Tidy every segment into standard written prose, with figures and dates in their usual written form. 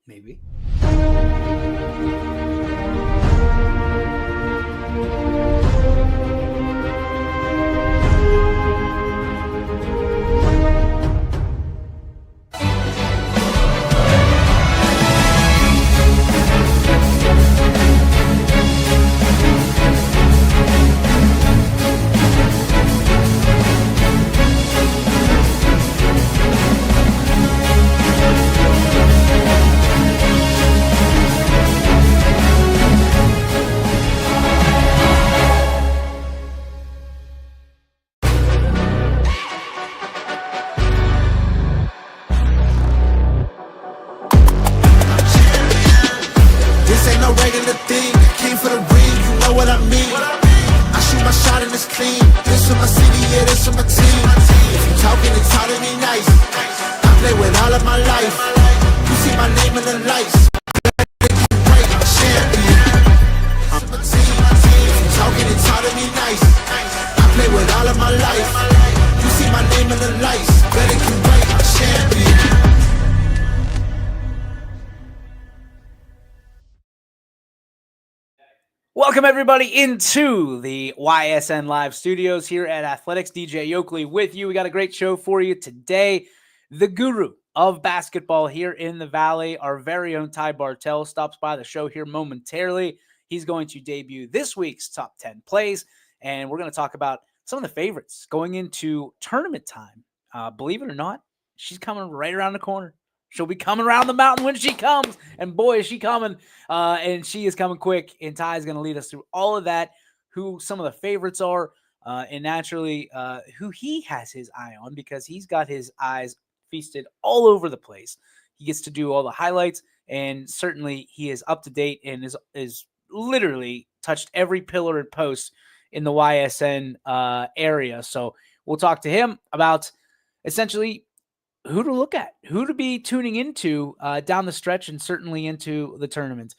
Maybe. This ain't no regular thing. Came for the ring, you know what I mean. I shoot my shot and it's clean. This for my city, yeah, this for my team. If you talking, it's all to me nice. I play with all of my life. You see my name in the lights. Right, I'm a champion. I'm a team. If you talking, it's all to me nice. I play with all of my life. You see my name in the lights. Better get right, I'm a champion. Welcome, everybody, into the YSN Live studios here at Athletics. DJ Yokley with you. We got a great show for you today. The guru of basketball here in the Valley, our very own Ty Bartell, stops by the show here momentarily. He's going to debut this week's top 10 plays, and we're going to talk about some of the favorites going into tournament time. Believe it or not, she's coming right around the corner. She'll be coming around the mountain when she comes. And boy, is she coming. And she is coming quick. And Ty is going to lead us through all of that, who some of the favorites are, and naturally who he has his eye on, because he's got his eyes feasted all over the place. He gets to do all the highlights, and certainly he is up to date and is literally touched every pillar and post in the YSN area. So we'll talk to him about essentially who to look at, who to be tuning into down the stretch, and certainly into the tournament.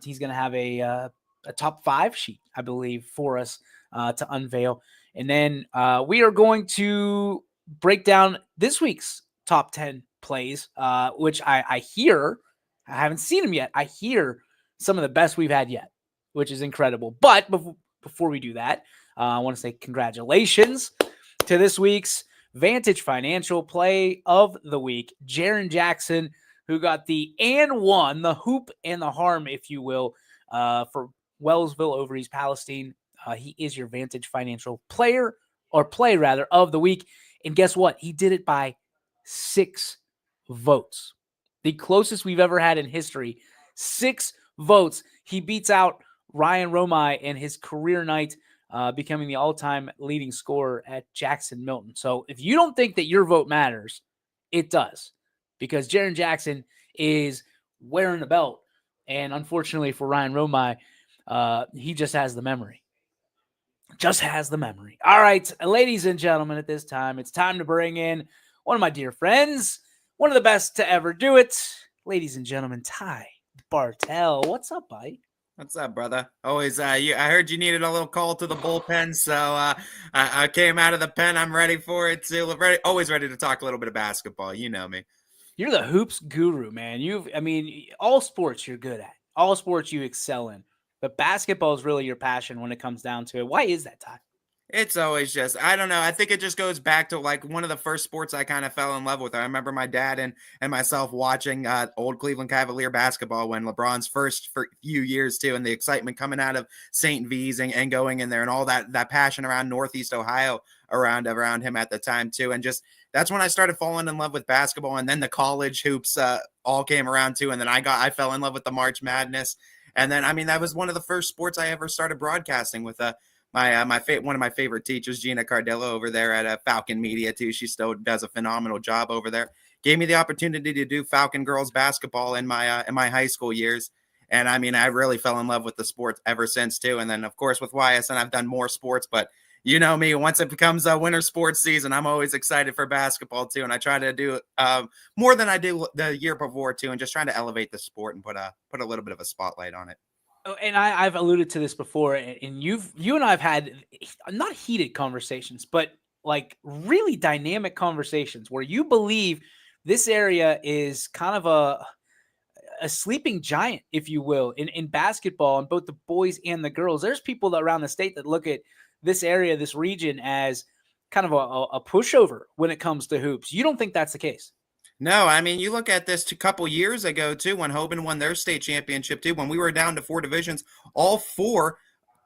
He's going to have a top 5 sheet, I believe, for us to unveil. And then we are going to break down this week's top 10 plays, which I hear, I haven't seen them yet. I hear some of the best we've had yet, which is incredible. But before we do that, I want to say congratulations to this week's Vantage Financial Play of the Week, Jaren Jackson, who got the and one, the hoop and the harm, if you will, for Wellsville over East Palestine. He is your Vantage Financial play of the week. And guess what? He did it by 6 votes. The closest we've ever had in history. 6 votes. He beats out Ryan Romai in his career night, becoming the all-time leading scorer at Jackson Milton. So if you don't think that your vote matters, it does, because Jaren Jackson is wearing the belt. And unfortunately for Ryan Romai, he just has the memory. Just has the memory. All right, ladies and gentlemen, at this time, it's time to bring in one of my dear friends, one of the best to ever do it. Ladies and gentlemen, Ty Bartell. What's up, buddy? What's up, brother? Always, I heard you needed a little call to the bullpen, so I came out of the pen. I'm ready for it too. Always ready to talk a little bit of basketball. You know me. You're the hoops guru, man. All sports you're good at. All sports you excel in. But basketball is really your passion when it comes down to it. Why is that, Ty? It's always just, I don't know. I think it just goes back to like one of the first sports I kind of fell in love with. I remember my dad and myself watching old Cleveland Cavalier basketball when LeBron's first for few years too, and the excitement coming out of St. V's and going in there, and all that passion around Northeast Ohio around him at the time too. And just, that's when I started falling in love with basketball. And then the college hoops all came around too. And then I fell in love with the March Madness. And then, that was one of the first sports I ever started broadcasting with one of my favorite teachers, Gina Cardillo, over there at Falcon Media too. She still does a phenomenal job over there. Gave me the opportunity to do Falcon girls basketball in my high school years, and I really fell in love with the sport ever since too. And then of course with YSN, I've done more sports, but you know me, once it becomes a winter sports season, I'm always excited for basketball too, and I try to do more than I do the year before too, and just trying to elevate the sport and put a little bit of a spotlight on it. Oh, and I've alluded to this before, and you and I have had not heated conversations, but like really dynamic conversations where you believe this area is kind of a sleeping giant, if you will, in basketball, on both the boys and the girls. There's people around the state that look at this area, this region, as kind of a pushover when it comes to hoops. You don't think that's the case? No, I mean, you look at this a couple years ago, too, when Hoban won their state championship, too, when we were down to 4 divisions, all 4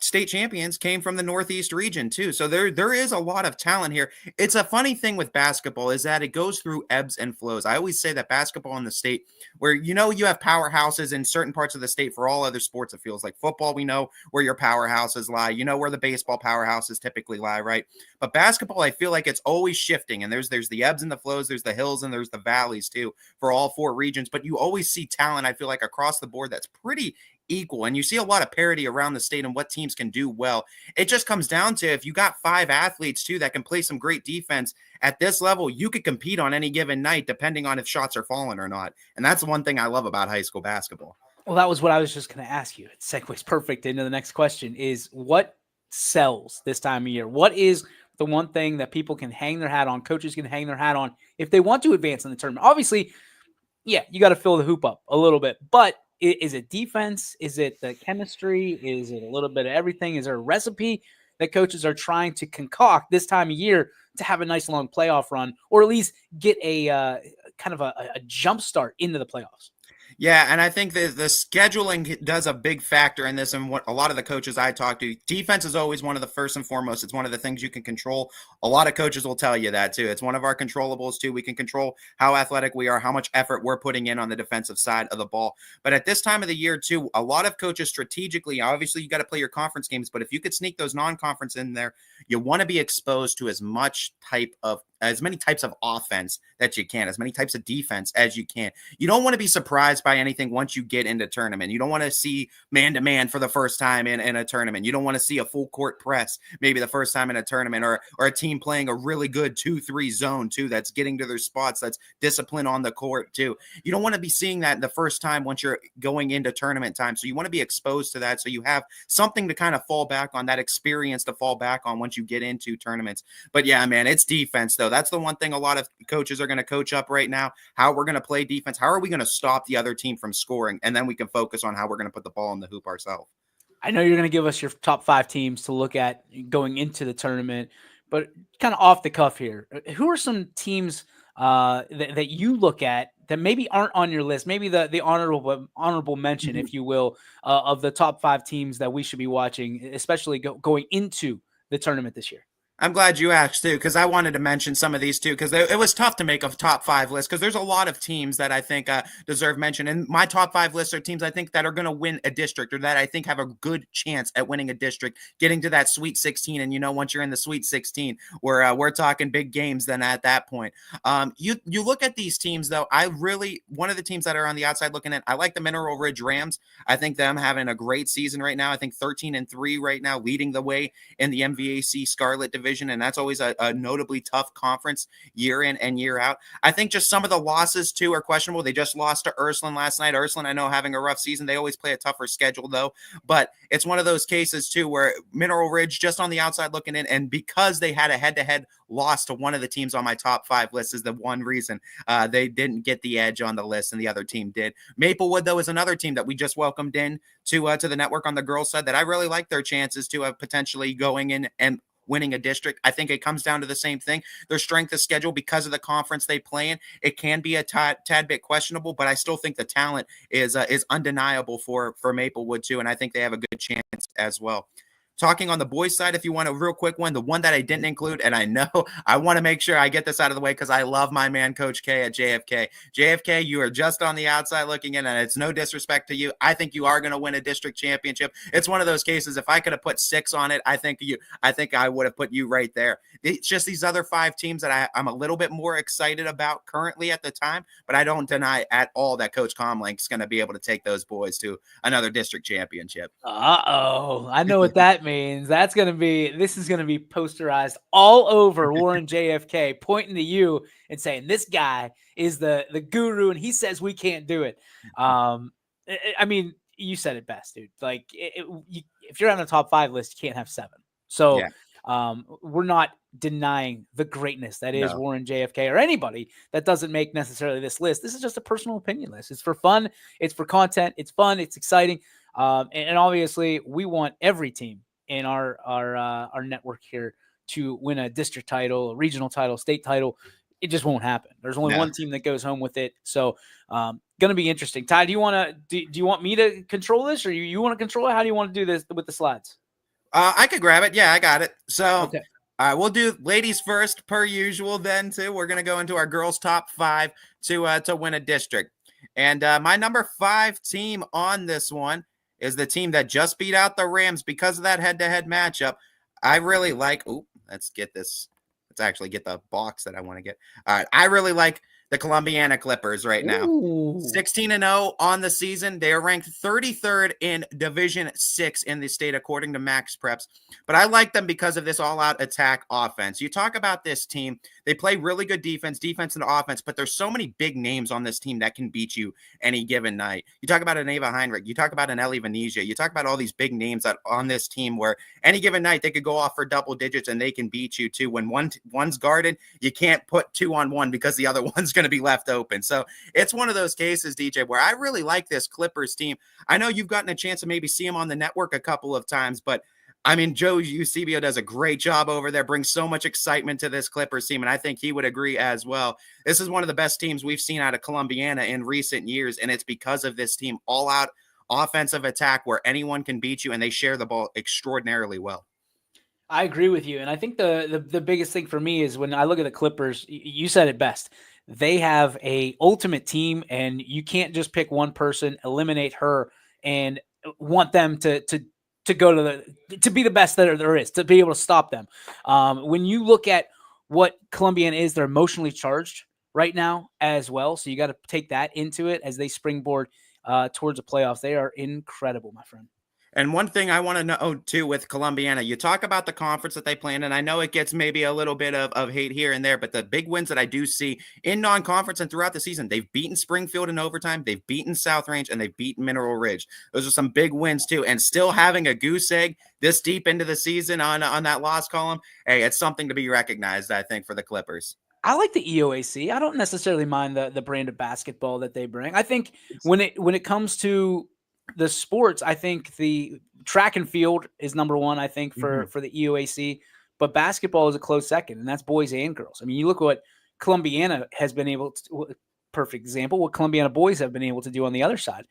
state champions came from the Northeast region, too. So there is a lot of talent here. It's a funny thing with basketball is that it goes through ebbs and flows. I always say that basketball in the state, where you have powerhouses in certain parts of the state for all other sports, it feels like. Football, we know where your powerhouses lie. You know where the baseball powerhouses typically lie, right? But basketball, I feel like it's always shifting, and there's the ebbs and the flows, there's the hills and there's the valleys too for all 4 regions. But you always see talent, I feel like, across the board that's pretty equal, and you see a lot of parity around the state and what teams can do well. It just comes down to, if you got 5 athletes too that can play some great defense at this level, you could compete on any given night depending on if shots are falling or not. And that's the one thing I love about high school basketball. Well, that was what I was just going to ask you. It segues perfect into the next question: is what sells this time of year? What is the one thing that people can hang their hat on, coaches can hang their hat on if they want to advance in the tournament? Obviously, yeah, you got to fill the hoop up a little bit, but is it defense? Is it the chemistry? Is it a little bit of everything? Is there a recipe that coaches are trying to concoct this time of year to have a nice long playoff run, or at least get a kind of a jump start into the playoffs? Yeah, and I think that the scheduling does a big factor in this, and what a lot of the coaches I talk to, defense is always one of the first and foremost. It's one of the things you can control. A lot of coaches will tell you that too. It's one of our controllables too. We can control how athletic we are, how much effort we're putting in on the defensive side of the ball. But at this time of the year too, a lot of coaches strategically, obviously you got to play your conference games, but if you could sneak those non-conference in there, you want to be exposed to as many types of offense that you can, as many types of defense as you can. You don't want to be surprised by anything once you get into tournament. You don't want to see man-to-man for the first time in a tournament. You don't want to see a full court press maybe the first time in a tournament, or a team playing a really good 2-3 zone too, that's getting to their spots, that's discipline on the court too. You don't want to be seeing that the first time once you're going into tournament time. So you want to be exposed to that, so you have something to kind of fall back on, that experience to fall back on once you get into tournaments. But yeah, man, it's defense though. That's the one thing a lot of coaches are going to coach up right now, how we're going to play defense. How are we going to stop the other team from scoring? And then we can focus on how we're going to put the ball in the hoop ourselves. I know you're going to give us your top 5 teams to look at going into the tournament, but kind of off the cuff here, who are some teams that you look at that maybe aren't on your list, maybe the honorable mention, if you will, of the top 5 teams that we should be watching, especially going into the tournament this year? I'm glad you asked too, because I wanted to mention some of these too, because it was tough to make a top 5 list, because there's a lot of teams that I think deserve mention. And my top 5 lists are teams I think that are going to win a district, or that I think have a good chance at winning a district, getting to that Sweet 16. And once you're in the Sweet 16, we're talking big games then at that point. You look at these teams though, one of the teams that are on the outside looking in, I like the Mineral Ridge Rams. I think them having a great season right now. I think 13-3 right now, leading the way in the MVAC Scarlet Division. And that's always a notably tough conference year in and year out. I think just some of the losses too are questionable. They just lost to Ursuline last night. Ursuline, I know, having a rough season. They always play a tougher schedule though, but it's one of those cases too where Mineral Ridge just on the outside looking in, and because they had a head-to-head loss to one of the teams on my top 5 list is the one reason they didn't get the edge on the list and the other team did. Maplewood though is another team that we just welcomed in to the network on the girls side that I really like their chances to potentially going in and winning a district. I think it comes down to the same thing. Their strength of schedule, because of the conference they play in, it can be a tad bit questionable, but I still think the talent is undeniable for Maplewood too, and I think they have a good chance as well. Talking on the boys' side, if you want a real quick one, the one that I didn't include, and I know I want to make sure I get this out of the way because I love my man, Coach K at JFK. JFK, you are just on the outside looking in, and it's no disrespect to you. I think you are going to win a district championship. It's one of those cases, if I could have put 6 on it, I think I would have put you right there. It's just these other 5 teams that I'm a little bit more excited about currently at the time, but I don't deny at all that Coach Comlink's going to be able to take those boys to another district championship. I know what that means. This is going to be posterized all over Warren JFK, pointing to you and saying, this guy is the guru and he says we can't do it. I mean, you said it best, dude. Like if you're on the top 5 list, you can't have 7. So, yeah. we're not denying the greatness that is No. Warren JFK or anybody that doesn't make necessarily this list. This is just a personal opinion list. It's for fun. It's for content. It's fun. It's exciting. And obviously we want every team in our network here to win a district title, a regional title, state title. It just won't happen. There's only one team that goes home with it. So going to be interesting. Ty, do you want me to control this, or you want to control it? How do you want to do this with the slides? I could grab it. Yeah, I got it. So okay. We'll do ladies first per usual then too. We're going to go into our girls top 5 to win a district. And my number 5 team on this one is the team that just beat out the Rams because of that head-to-head matchup. I really like, let's get this. Let's actually get the box that I want to get. All right. I really like the Columbiana Clippers right now. 16-0 on the season. They are ranked 33rd in Division 6 in the state, according to Max Preps. But I like them because of this all-out attack offense. You talk about this team. They play really good defense and offense, but there's so many big names on this team that can beat you any given night. You talk about an Ava Heinrich. You talk about an Ellie Venetia. You talk about all these big names that on this team where any given night they could go off for double digits and they can beat you too. When one's guarded, you can't put 2-on-1 because the other one's going to be left open. So it's one of those cases, DJ, where I really like this Clippers team. I know you've gotten a chance to maybe see them on the network a couple of times, but I mean, Joe Eusebio does a great job over there, brings so much excitement to this Clippers team, and I think he would agree as well. This is one of the best teams we've seen out of Columbiana in recent years, and it's because of this team all-out offensive attack where anyone can beat you, and they share the ball extraordinarily well. I agree with you, and I think the biggest thing for me is when I look at the Clippers, you said it best. They have a ultimate team, and you can't just pick one person, eliminate her, and want them to go to be the best that there is, to be able to stop them. When you look at what Columbiana is, they're emotionally charged right now as well. So you got to take that into it as they springboard towards the playoffs. They are incredible, my friend. And one thing I want to know, too, with Columbiana, you talk about the conference that they play in, and I know it gets maybe a little bit of hate here and there, but the big wins that I do see in non-conference and throughout the season, they've beaten Springfield in overtime, they've beaten South Range, and they've beaten Mineral Ridge. Those are some big wins, too, and still having a goose egg this deep into the season on that loss column, hey, it's something to be recognized, I think, for the Clippers. I like the EOAC. I don't necessarily mind the brand of basketball that they bring. I think when it comes to the sports, I think the track and field is number one, I think, for the EOAC, but basketball is a close second, and that's boys and girls. I mean, you look at what Columbiana has been able to, perfect example, what Columbiana boys have been able to do on the other side.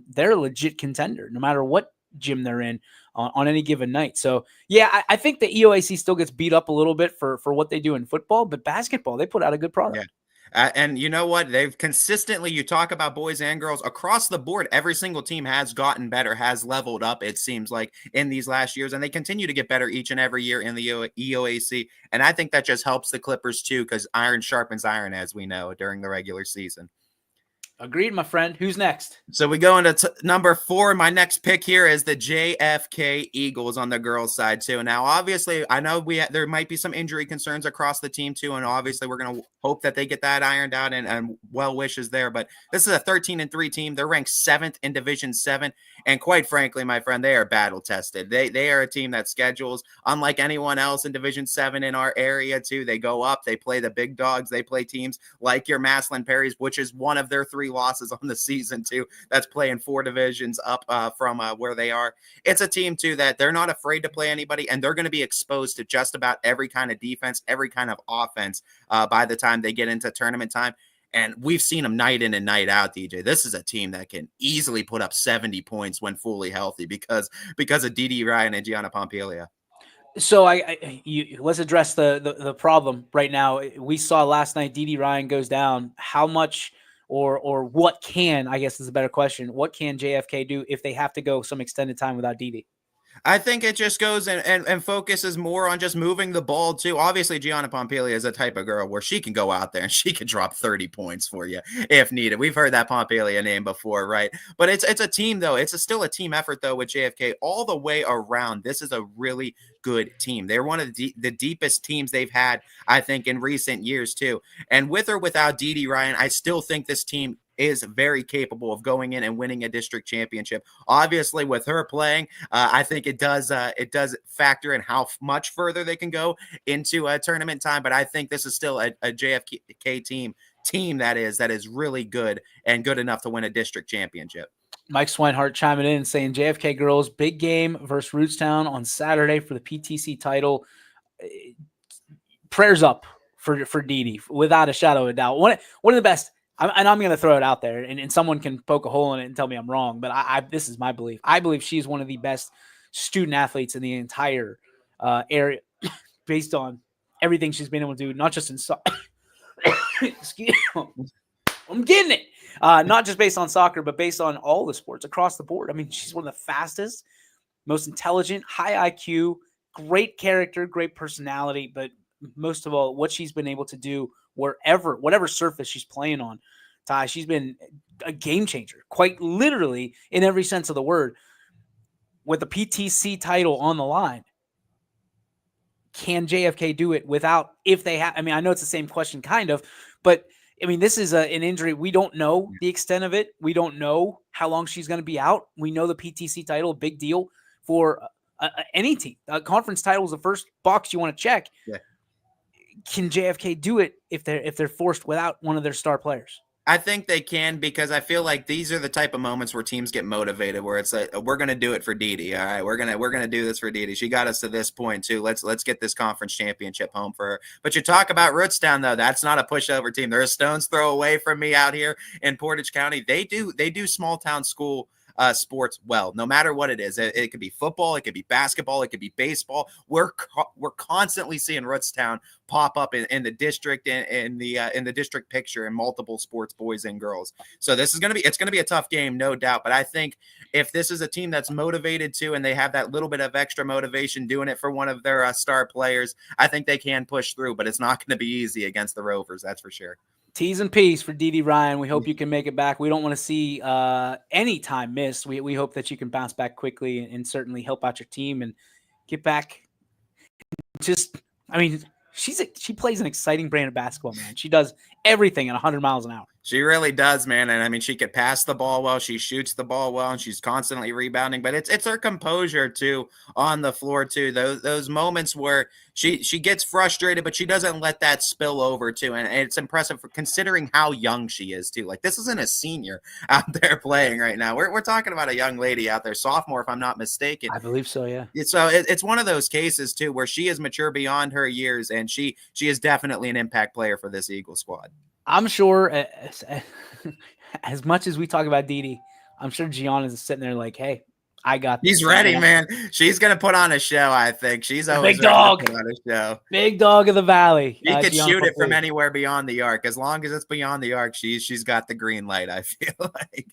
They're a legit contender, no matter what gym they're in on any given night. So yeah, I think the EOAC still gets beat up a little bit for what they do in football, but basketball, they put out a good product. Yeah. And you know what? They've consistently, you talk about boys and girls across the board, every single team has gotten better, has leveled up, it seems like, in these last years. And they continue to get better each and every year in the EOAC. And I think that just helps the Clippers, too, because iron sharpens iron, as we know, during the regular season. Agreed, my friend. Who's next? So we go into number 4. My next pick here is the JFK Eagles on the girls' side, too. Now, obviously, I know there might be some injury concerns across the team, too, and obviously we're going to hope that they get that ironed out and well wishes there. But this is a 13-3 team. They're ranked 7th in Division 7, and quite frankly, my friend, they are battle-tested. They are a team that schedules, unlike anyone else in Division 7 in our area, too. They go up. They play the big dogs. They play teams like your Massillon Perrys, which is one of their 3 losses on the season too. That's playing 4 divisions up from where they are. It's a team too that they're not afraid to play anybody, and they're going to be exposed to just about every kind of defense, every kind of offense by the time they get into tournament time. And we've seen them night in and night out, DJ. This is a team that can easily put up 70 points when fully healthy because of Didi Ryan and Gianna Pompilia. So let's address the problem right now. We saw last night Didi Ryan goes down. How much or what can, I guess is a better question, what can JFK do if they have to go some extended time without Didi? I think it just goes and focuses more on just moving the ball too. Obviously, Gianna Pompilia is a type of girl where she can go out there and she can drop 30 points for you if needed. We've heard that Pompilia name before, right? But it's a team though. It's still a team effort though with JFK all the way around. This is a really good team. They're one of the deepest teams they've had, I think, in recent years too. And with or without Didi Ryan, I still think this team is very capable of going in and winning a district championship. Obviously, with her playing, I think it does factor in how much further they can go into a tournament time. But I think this is still a JFK team that is really good and good enough to win a district championship. Mike Swinehart chiming in and saying JFK girls big game versus Rootstown on Saturday for the PTC title. Prayers up for Didi without a shadow of a doubt. One of the best. And I'm going to throw it out there, and someone can poke a hole in it and tell me I'm wrong. But this is my belief. I believe she's one of the best student athletes in the entire area, based on everything she's been able to do, not just in excuse me, I'm getting it. Not just based on soccer, but based on all the sports across the board. I mean, she's one of the fastest, most intelligent, high IQ, great character, great personality, but most of all, what she's been able to do whatever surface she's playing on, Ty, she's been a game changer, quite literally in every sense of the word. With the PTC title on the line, can JFK do it without, if they have, I mean, I know it's the same question kind of, but I mean, this is an injury. We don't know the extent of it. We don't know how long she's going to be out. We know the PTC title, a big deal for any team. A conference title is the first box you want to check. Yeah. Can JFK do it if they're forced without one of their star players? I think they can, because I feel like these are the type of moments where teams get motivated, where it's like, we're going to do it for Didi. All right, we're going to do this for Didi. She got us to this point too. Let's get this conference championship home for her. But you talk about Rootstown, though, that's not a pushover team. They're a stone's throw away from me out here in Portage County. They do small town school sports well, no matter what it is. It could be football, it could be basketball, it could be baseball. We're constantly seeing Rootstown pop up in the district, in the district picture, in multiple sports, boys and girls. So it's gonna be a tough game, no doubt. But I think if this is a team that's motivated to, and they have that little bit of extra motivation doing it for one of their star players, I think they can push through. But it's not going to be easy against the Rovers, that's for sure. T's and P's for Didi Ryan. We hope you can make it back. We don't want to see any time missed. We hope that you can bounce back quickly and certainly help out your team and get back. I mean, she plays an exciting brand of basketball, man. She does everything at 100 miles an hour. She really does, man. And I mean, she could pass the ball well. She shoots the ball well, and she's constantly rebounding. But it's her composure too on the floor too. Those moments where she gets frustrated, but she doesn't let that spill over too. And it's impressive for considering how young she is too. Like, this isn't a senior out there playing right now. We're talking about a young lady out there, sophomore, if I'm not mistaken. I believe so, yeah. So it's one of those cases too where she is mature beyond her years, and she is definitely an impact player for this Eagle squad. I'm sure as much as we talk about Didi, I'm sure Gianna's sitting there like, hey, I got this. He's ready, man. She's going to put on a show, I think. She's always big dog. Put on a show. Big dog of the valley. He could shoot it from anywhere beyond the arc. As long as it's beyond the arc, she's got the green light, I feel like.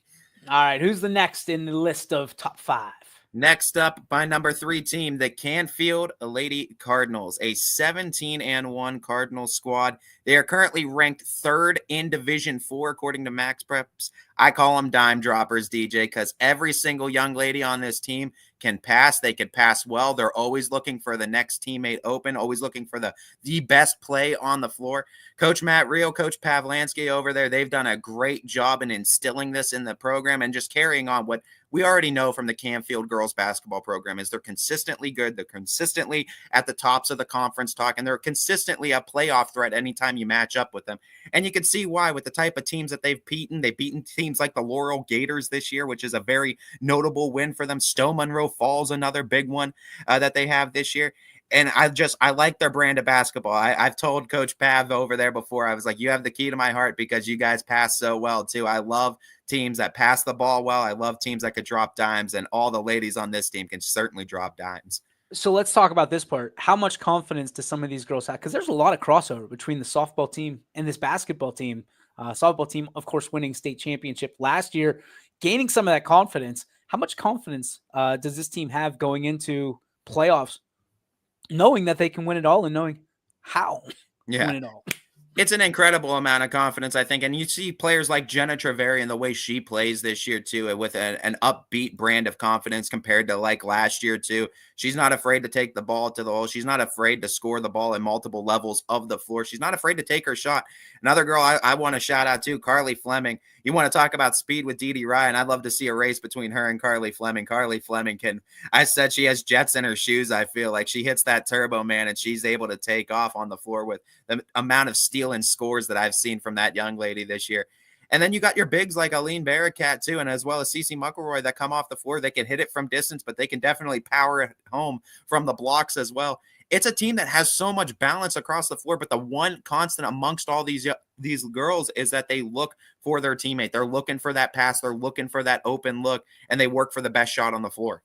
All right, who's the next in the list of top 5? Next up, by number 3 team, the Canfield Lady Cardinals, a 17-1 Cardinals squad. They are currently ranked 3rd in Division 4, according to Max Preps. I call them dime droppers, DJ, because every single young lady on this team can pass. They can pass well. They're always looking for the next teammate open, always looking for the best play on the floor. Coach Matt Rio, Coach Pavlansky over there, they've done a great job in instilling this in the program and just carrying on what we already know from the Canfield girls basketball program is they're consistently good. They're consistently at the tops of the conference talk, and they're consistently a playoff threat anytime you match up with them. And you can see why with the type of teams that they've beaten. They've beaten teams like the Laurel Gators this year, which is a very notable win for them. Stowe Monroe Falls, another big one that they have this year. And I like their brand of basketball. I've told Coach Pav over there before, I was like, you have the key to my heart because you guys pass so well too. I love teams that pass the ball well. I love teams that could drop dimes, and all the ladies on this team can certainly drop dimes. So let's talk about this part. How much confidence do some of these girls have? Because there's a lot of crossover between the softball team and this basketball team. Softball team, of course, winning state championship last year, gaining some of that confidence. How much confidence does this team have going into playoffs, knowing that they can win it all and knowing how to win it all? It's an incredible amount of confidence, I think, and you see players like Jenna Trevelyan, the way she plays this year too, with an upbeat brand of confidence compared to like last year too. She's not afraid to take the ball to the hole. She's not afraid to score the ball in multiple levels of the floor. She's not afraid to take her shot. Another girl I want to shout out to, Carly Fleming. You want to talk about speed with Dee Dee Ryan? I'd love to see a race between her and Carly Fleming. Carly Fleming I said she has jets in her shoes. I feel like she hits that turbo, man, and she's able to take off on the floor with the amount of steal and scores that I've seen from that young lady this year. And then you got your bigs like Aline Barakat too, and as well as Cece McElroy that come off the floor. They can hit it from distance, but they can definitely power it home from the blocks as well. It's a team that has so much balance across the floor, but the one constant amongst all these girls is that they look for their teammate. They're looking for that pass. They're looking for that open look, and they work for the best shot on the floor.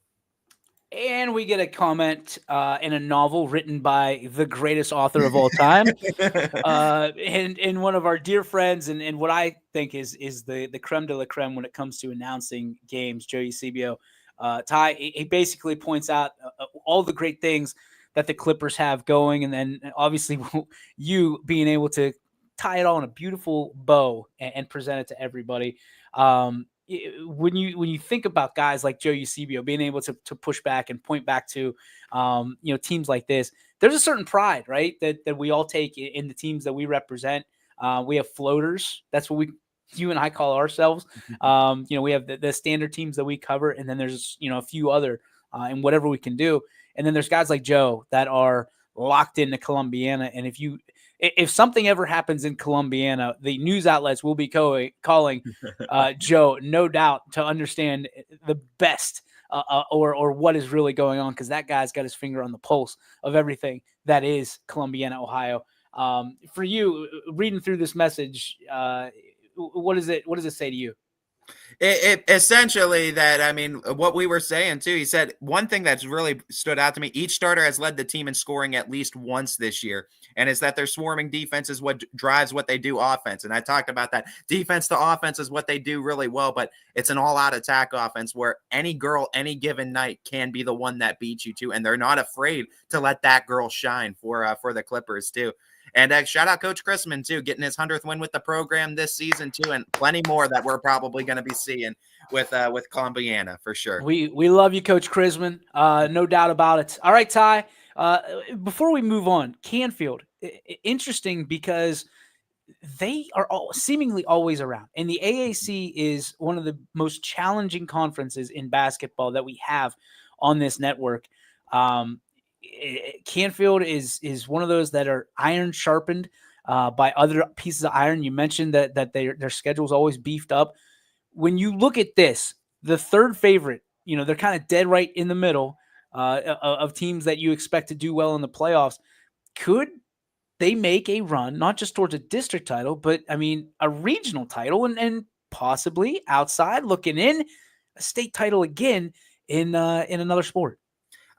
And we get a comment in a novel written by the greatest author of all time, and one of our dear friends, and what I think is the creme de la creme when it comes to announcing games, Joe Eusebio. Ty, he basically points out all the great things that the Clippers have going, and then obviously you being able to tie it all in a beautiful bow and present it to everybody. When you think about guys like Joe Eusebio being able to push back and point back to teams like this, there's a certain pride, right, that we all take in the teams that we represent. We have floaters. That's what you and I call ourselves. We have the standard teams that we cover, and then there's a few other and whatever we can do. And then there's guys like Joe that are locked into Columbiana. And if something ever happens in Columbiana, the news outlets will be calling Joe, no doubt, to understand the best or what is really going on, because that guy's got his finger on the pulse of everything that is Columbiana, Ohio. For you, reading through this message, what does it say to you? It essentially that, I mean, what we were saying too, he said one thing that's really stood out to me: each starter has led the team in scoring at least once this year, and it's that their swarming defense is what drives what they do offense. And I talked about that. Defense to offense is what they do really well, but it's an all-out attack offense where any girl any given night can be the one that beats you too, and they're not afraid to let that girl shine for the Clippers too. And shout out Coach Chrisman too, getting his 100th win with the program this season too, and plenty more that we're probably going to be seeing with Columbiana for sure. We love you, Coach Chrisman, no doubt about it. All right, Ty. Before we move on, Canfield, interesting because they are seemingly always around, and the AAC is one of the most challenging conferences in basketball that we have on this network. Canfield is one of those that are iron sharpened by other pieces of iron. You mentioned that their schedule is always beefed up. When you look at this, the third favorite, they're kind of dead right in the middle of teams that you expect to do well in the playoffs. Could they make a run, not just towards a district title, but I mean a regional title and possibly outside looking in a state title again in another sport?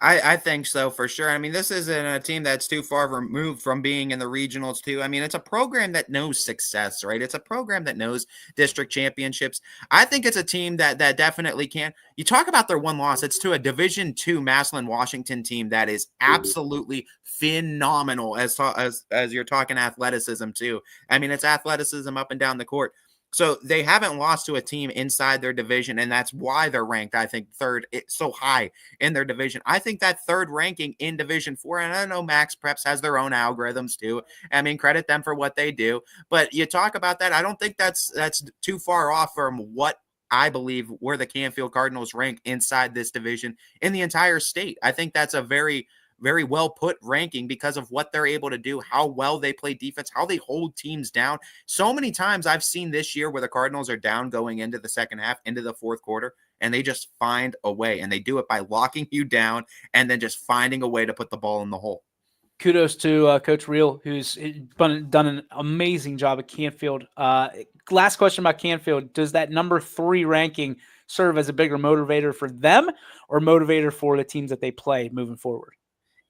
I think so for sure. I mean, this isn't a team that's too far removed from being in the regionals too. I mean, it's a program that knows success, right? It's a program that knows district championships. I think it's a team that definitely can. You talk about their one loss, it's to a Division II Massillon Washington team that is absolutely phenomenal as you're talking athleticism too. I mean, it's athleticism up and down the court. So they haven't lost to a team inside their division, and that's why they're ranked, I think, third so high in their division. I think that third ranking in Division 4, and I know Max Preps has their own algorithms too. I mean, credit them for what they do. But you talk about that, I don't think that's too far off from what I believe where the Canfield Cardinals rank inside this division in the entire state. I think that's a very very well put ranking because of what they're able to do, how well they play defense, how they hold teams down. So many times I've seen this year where the Cardinals are down going into the second half, into the fourth quarter, and they just find a way. And they do it by locking you down and then just finding a way to put the ball in the hole. Kudos to Coach Real, who's done an amazing job at Canfield. Last question about Canfield. Does that number 3 ranking serve as a bigger motivator for them or motivator for the teams that they play moving forward?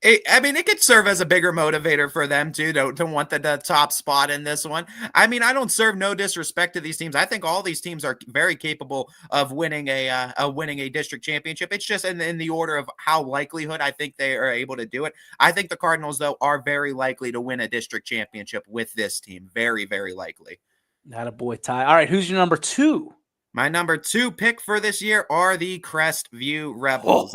I mean, it could serve as a bigger motivator for them too to want the top spot in this one. I mean, I don't serve no disrespect to these teams. I think all these teams are very capable of winning a district championship. It's just in the order of how likelihood I think they are able to do it. I think the Cardinals though are very likely to win a district championship with this team. Very, very likely. Not a boy, Ty. All right, who's your number 2? My number 2 pick for this year are the Crestview Rebels.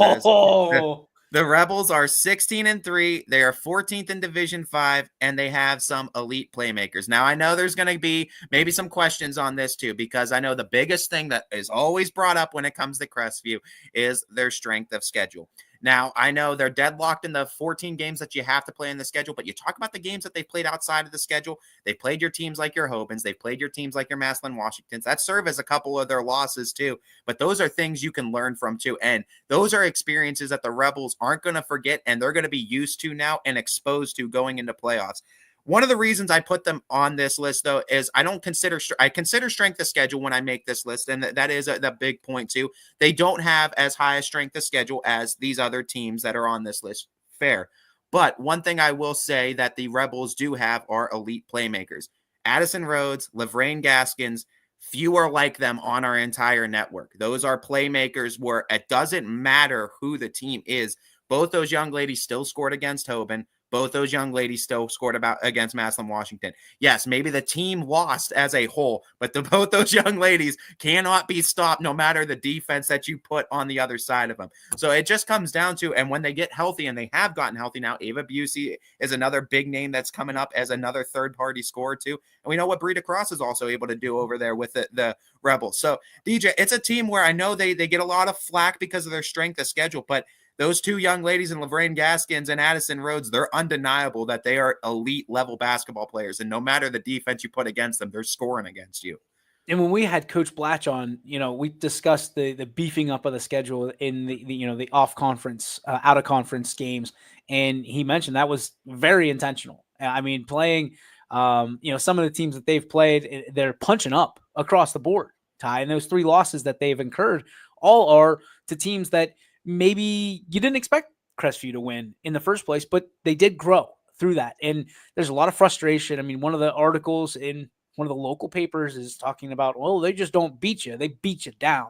The Rebels are 16-3. They are 14th in Division 5, and they have some elite playmakers. Now, I know there's going to be maybe some questions on this too, because I know the biggest thing that is always brought up when it comes to Crestview is their strength of schedule. Now, I know they're deadlocked in the 14 games that you have to play in the schedule, but you talk about the games that they've played outside of the schedule. They played your teams like your Hobans. They've played your teams like your Massillon Washingtons. That serve as a couple of their losses too, but those are things you can learn from too. And those are experiences that the Rebels aren't going to forget, and they're going to be used to now and exposed to going into playoffs. One of the reasons I put them on this list, though, is I consider strength of schedule when I make this list, and that is the big point, too. They don't have as high a strength of schedule as these other teams that are on this list. Fair. But one thing I will say that the Rebels do have are elite playmakers. Addison Rhodes, Lavraine Gaskins, few are like them on our entire network. Those are playmakers where it doesn't matter who the team is. Both those young ladies still scored against Hoban. Both those young ladies still scored against Massillon Washington. Yes, maybe the team lost as a whole, but both those young ladies cannot be stopped no matter the defense that you put on the other side of them. So it just comes down to, and when they get healthy, and they have gotten healthy now, Ava Busey is another big name that's coming up as another third-party scorer too. And we know what Brita Cross is also able to do over there with the Rebels. So, DJ, it's a team where I know they get a lot of flack because of their strength of schedule, but those two young ladies in Lavraine Gaskins and Addison Rhodes, they're undeniable that they are elite level basketball players. And no matter the defense you put against them, they're scoring against you. And when we had Coach Blatch on, we discussed the beefing up of the schedule in the off conference, out of conference games. And he mentioned that was very intentional. I mean, playing, some of the teams that they've played, they're punching up across the board, Ty. And those 3 losses that they've incurred all are to teams that maybe you didn't expect Crestview to win in the first place, but they did grow through that. And there's a lot of frustration. I mean, one of the articles in one of the local papers is talking about, well, they just don't beat you. They beat you down.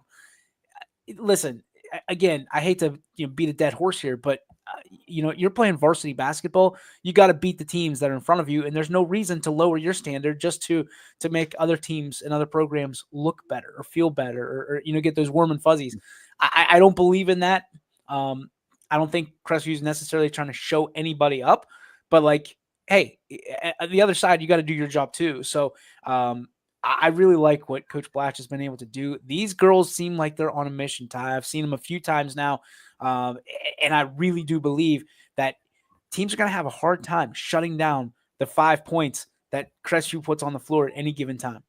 Listen, again, I hate to beat a dead horse here, but you're playing varsity basketball. You got to beat the teams that are in front of you. And there's no reason to lower your standard just to make other teams and other programs look better or feel better or get those warm and fuzzies. I don't believe in that. I don't think Crestview is necessarily trying to show anybody up, but hey, at the other side, you got to do your job too. So I really like what Coach Blatch has been able to do. These girls seem like they're on a mission, Ty. I've seen them a few times now, and I really do believe that teams are going to have a hard time shutting down the 5 points that Crestview puts on the floor at any given time.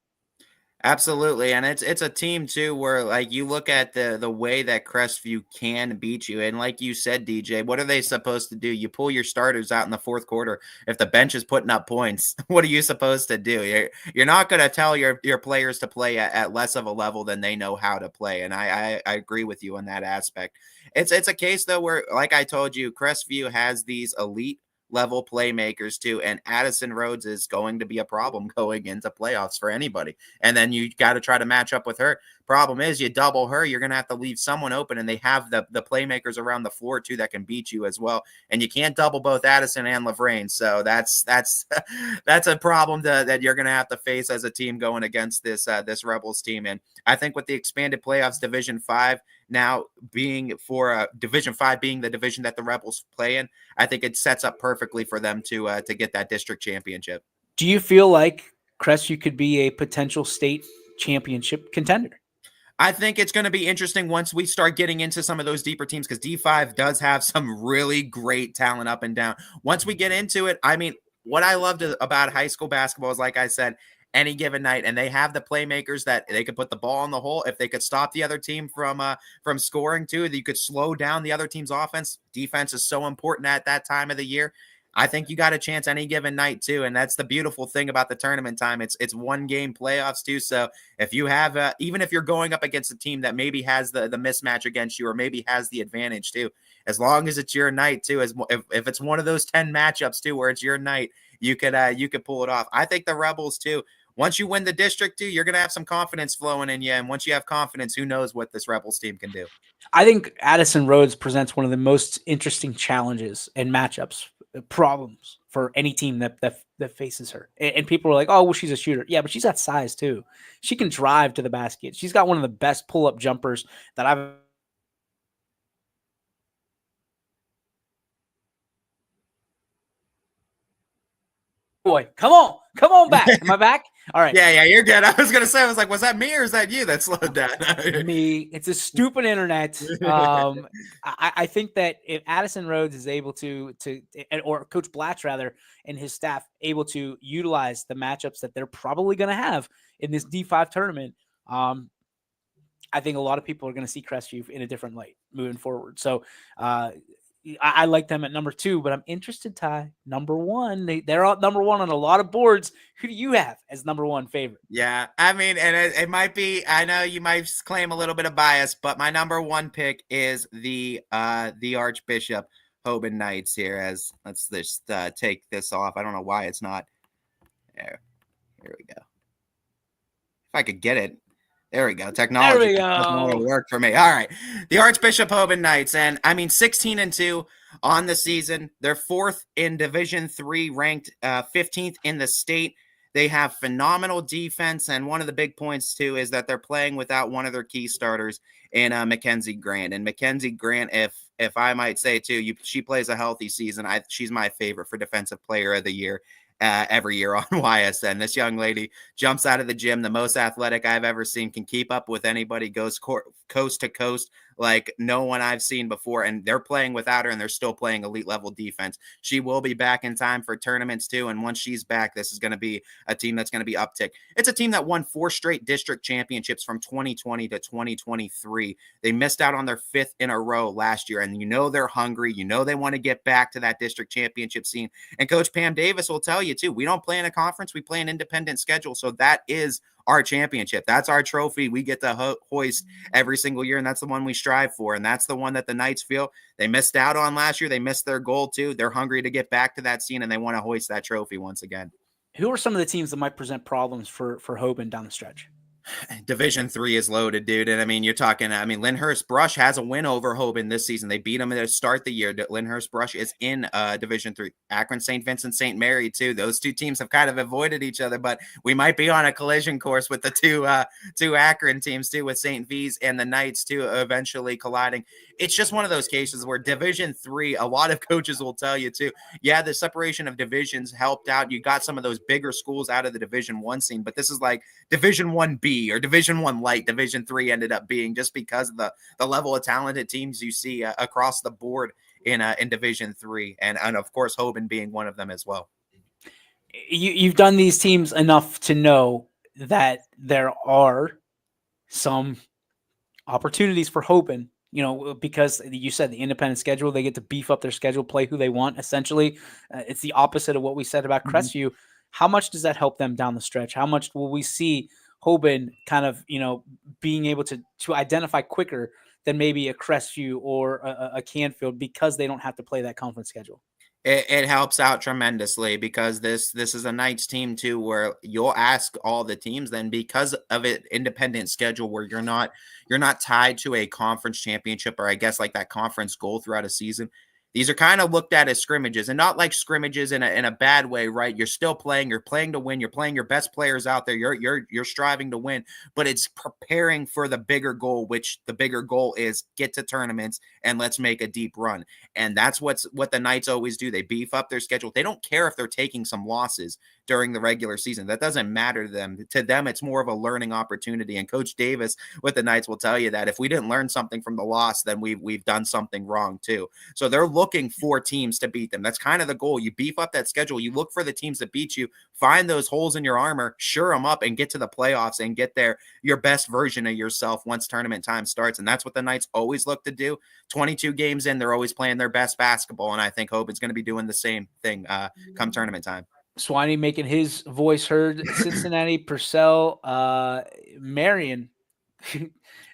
Absolutely. And it's a team too where you look at the way that Crestview can beat you. And like you said, DJ, what are they supposed to do? You pull your starters out in the 4th quarter. If the bench is putting up points, what are you supposed to do? You're not going to tell your players to play at less of a level than they know how to play. And I agree with you on that aspect. It's a case though where, like I told you, Crestview has these elite level playmakers too, and Addison Rhodes is going to be a problem going into playoffs for anybody. And then you got to try to match up with her. Problem is, you double her, you're going to have to leave someone open, and they have the playmakers around the floor too that can beat you as well. And you can't double both Addison and Lavraine, so that's a problem that you're going to have to face as a team going against this Rebels team. And I think with the expanded playoffs, Division 5 now being for Division 5 being the division that the Rebels play in, I think it sets up perfectly for them to get that district championship. Do you feel like Crestview could be a potential state championship contender? I think it's going to be interesting once we start getting into some of those deeper teams, because D5 does have some really great talent up and down. Once we get into it, I mean, what I loved about high school basketball is, like I said, any given night, and they have the playmakers that they could put the ball in the hole. If they could stop the other team from scoring too, that you could slow down the other team's offense. Defense is so important at that time of the year. I think you got a chance any given night too. And that's the beautiful thing about the tournament time. It's 1-game playoffs too. So if you have, even if you're going up against a team that maybe has the mismatch against you, or maybe has the advantage too, as long as it's your night too, if it's one of those 10 matchups too, where it's your night, you could pull it off. I think the Rebels too, once you win the district too, you're going to have some confidence flowing in you. And once you have confidence, who knows what this Rebels team can do. I think Addison Rhodes presents one of the most interesting challenges and matchups, problems for any team that faces her. And people are like, oh, well, she's a shooter. Yeah, but she's got size too. She can drive to the basket. She's got one of the best pull-up jumpers that I've boy. Come on back. Am I back? All right. Yeah, you're good. I was gonna say, I was like, was that me or is that you that slowed down? Me. It's a stupid internet. I think that if Addison Rhodes is able to or Coach Blatch rather, and his staff able to utilize the matchups that they're probably going to have in this D5 tournament, I think a lot of people are going to see Crestview in a different light moving forward. So I like them at number 2, but I'm interested, Ty, number 1. They're out number 1 on a lot of boards. Who do you have as number 1 favorite? Yeah, I mean, and it might be, I know you might claim a little bit of bias, but my number 1 pick is the Archbishop Hoban Knights here. As let's just take this off. I don't know why it's not there. Here we go. If I could get it. There we go. Technology doesn't work for me. All right. The Archbishop Hoban Knights. And I mean, 16-2 on the season. They're 4th in Division III, ranked 15th in the state. They have phenomenal defense. And one of the big points, too, is that they're playing without one of their key starters in Mackenzie Grant. And Mackenzie Grant, if I might say, too, she plays a healthy season. She's my favorite for Defensive Player of the Year. Every year on YSN. This young lady jumps out of the gym, the most athletic I've ever seen, can keep up with anybody, goes coast to coast like no one I've seen before, and they're playing without her, and they're still playing elite level defense. She will be back in time for tournaments too, and once she's back, this is going to be a team that's going to be uptick. It's a team that won 4 straight district championships from 2020 to 2023. They missed out on their 5th in a row last year, and they're hungry. They want to get back to that district championship scene. And Coach Pam Davis will tell you too, we don't play in a conference, we play an independent schedule. So that is our championship. That's our trophy we get to hoist every single year, and that's the one we strive for, and that's the one that the Knights feel they missed out on last year. They missed their goal too. They're hungry to get back to that scene, and they want to hoist that trophy once again. Who are some of the teams that might present problems for Hoban down the stretch? Division III is loaded, dude. And I mean, you're talking, Lyndhurst Brush has a win over Hoban this season. They beat them to start the year. Lyndhurst Brush is in Division III. Akron St. Vincent St. Mary, too. Those two teams have kind of avoided each other, but we might be on a collision course with the two Akron teams, too, with St. V's and the Knights, too, eventually colliding. It's just one of those cases where Division III, a lot of coaches will tell you, too, yeah, the separation of divisions helped out. You got some of those bigger schools out of the Division I scene, but this is like Division 1B or Division I light. Division III ended up being, just because of the level of talented teams you see across the board in Division III, and of course Hoban being one of them as well. You've done these teams enough to know that there are some opportunities for Hoban, because you said the independent schedule, they get to beef up their schedule, play who they want. Essentially, it's the opposite of what we said about Crestview. How much does that help them down the stretch? How much will we see Hoban kind of, being able to identify quicker than maybe a Crestview or a Canfield, because they don't have to play that conference schedule? It helps out tremendously, because this is a Knights team too, where you'll ask all the teams then, because of it independent schedule where you're not tied to a conference championship, or I guess like that conference goal throughout a season. These are kind of looked at as scrimmages, and not like scrimmages in a bad way, right? You're still playing, you're playing to win, you're playing your best players out there, you're striving to win, but it's preparing for the bigger goal, which the bigger goal is get to tournaments and let's make a deep run. And that's what the Knights always do. They beef up their schedule. They don't care if they're taking some losses during the regular season. That doesn't matter to them. To them, it's more of a learning opportunity. And Coach Davis with the Knights will tell you that if we didn't learn something from the loss, then we've done something wrong too. So they're looking for teams to beat them. That's kind of the goal. You beef up that schedule. You look for the teams that beat you, find those holes in your armor, shore them up, and get to the playoffs and get there your best version of yourself once tournament time starts. And that's what the Knights always look to do. 22 games in, they're always playing their best basketball. And I think Hoban's going to be doing the same thing come tournament time. Swanee making his voice heard. Cincinnati, Purcell, Marion.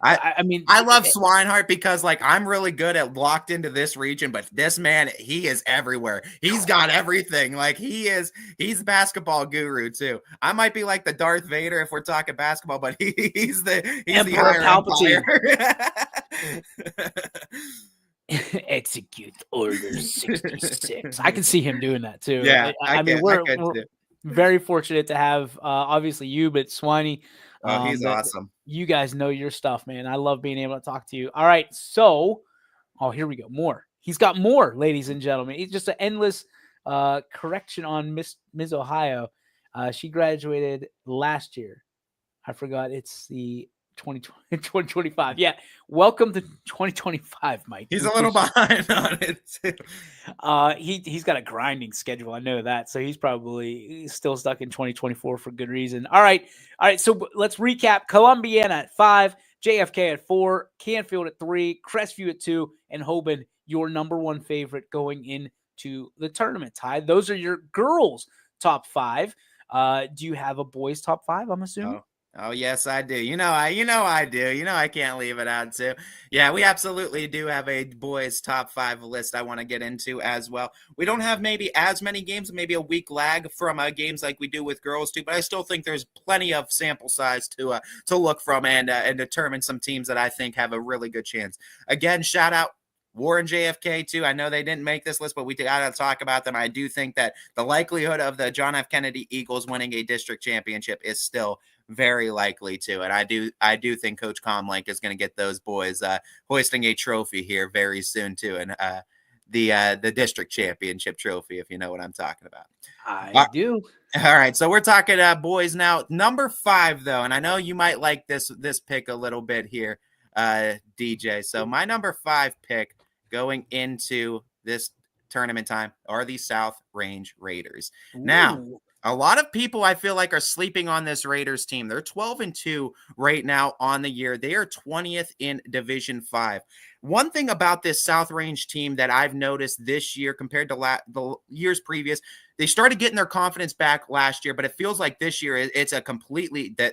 I mean, I love Swinehart because like I'm really good at locked into this region, but this man, he is everywhere. He's got everything. Like he's basketball guru too. I might be like the Darth Vader if we're talking basketball, but he's the Emperor Palpatine. Execute Order 66. I can see him doing that too. Yeah, I mean, we're very fortunate to have obviously you, but Swanee. Oh, he's awesome. You guys know your stuff, man. I love being able to talk to you. All right, so here we go. More. He's got more, ladies and gentlemen. It's just an endless correction on Miss Ohio. She graduated last year. I forgot it's the 2025. Yeah. Welcome to 2025, Mike. He's a little behind on it too. He's got a grinding schedule. I know that. So he's probably still stuck in 2024 for good reason. All right. So let's recap. Columbiana at 5, JFK at 4, Canfield at 3, Crestview at 2, and Hoban, your number one favorite going into the tournament. Ty, those are your girls' top 5. Do you have a boys' top 5? I'm assuming. Oh, yes, I do. I do. I can't leave it out too. Yeah, we absolutely do have a boys top 5 list I want to get into as well. We don't have maybe as many games, maybe a week lag from games like we do with girls too, but I still think there's plenty of sample size to look from and determine some teams that I think have a really good chance. Again, shout out Warren JFK too. I know they didn't make this list, but we got to talk about them. I do think that the likelihood of the John F. Kennedy Eagles winning a district championship is still very likely too. And I do think Coach Comlink is going to get those boys hoisting a trophy here very soon too. And the district championship trophy, if you know what I'm talking about. I do. All right. So we're talking boys now. Number 5 though. And I know you might like this pick a little bit here, DJ. So my number 5 pick going into this tournament time are the South Range Raiders. Ooh. Now, a lot of people I feel like are sleeping on this Raiders team. They're 12-2 right now on the year. They are 20th in Division 5. One thing about this South Range team that I've noticed this year compared to the years previous, they started getting their confidence back last year, but it feels like this year it's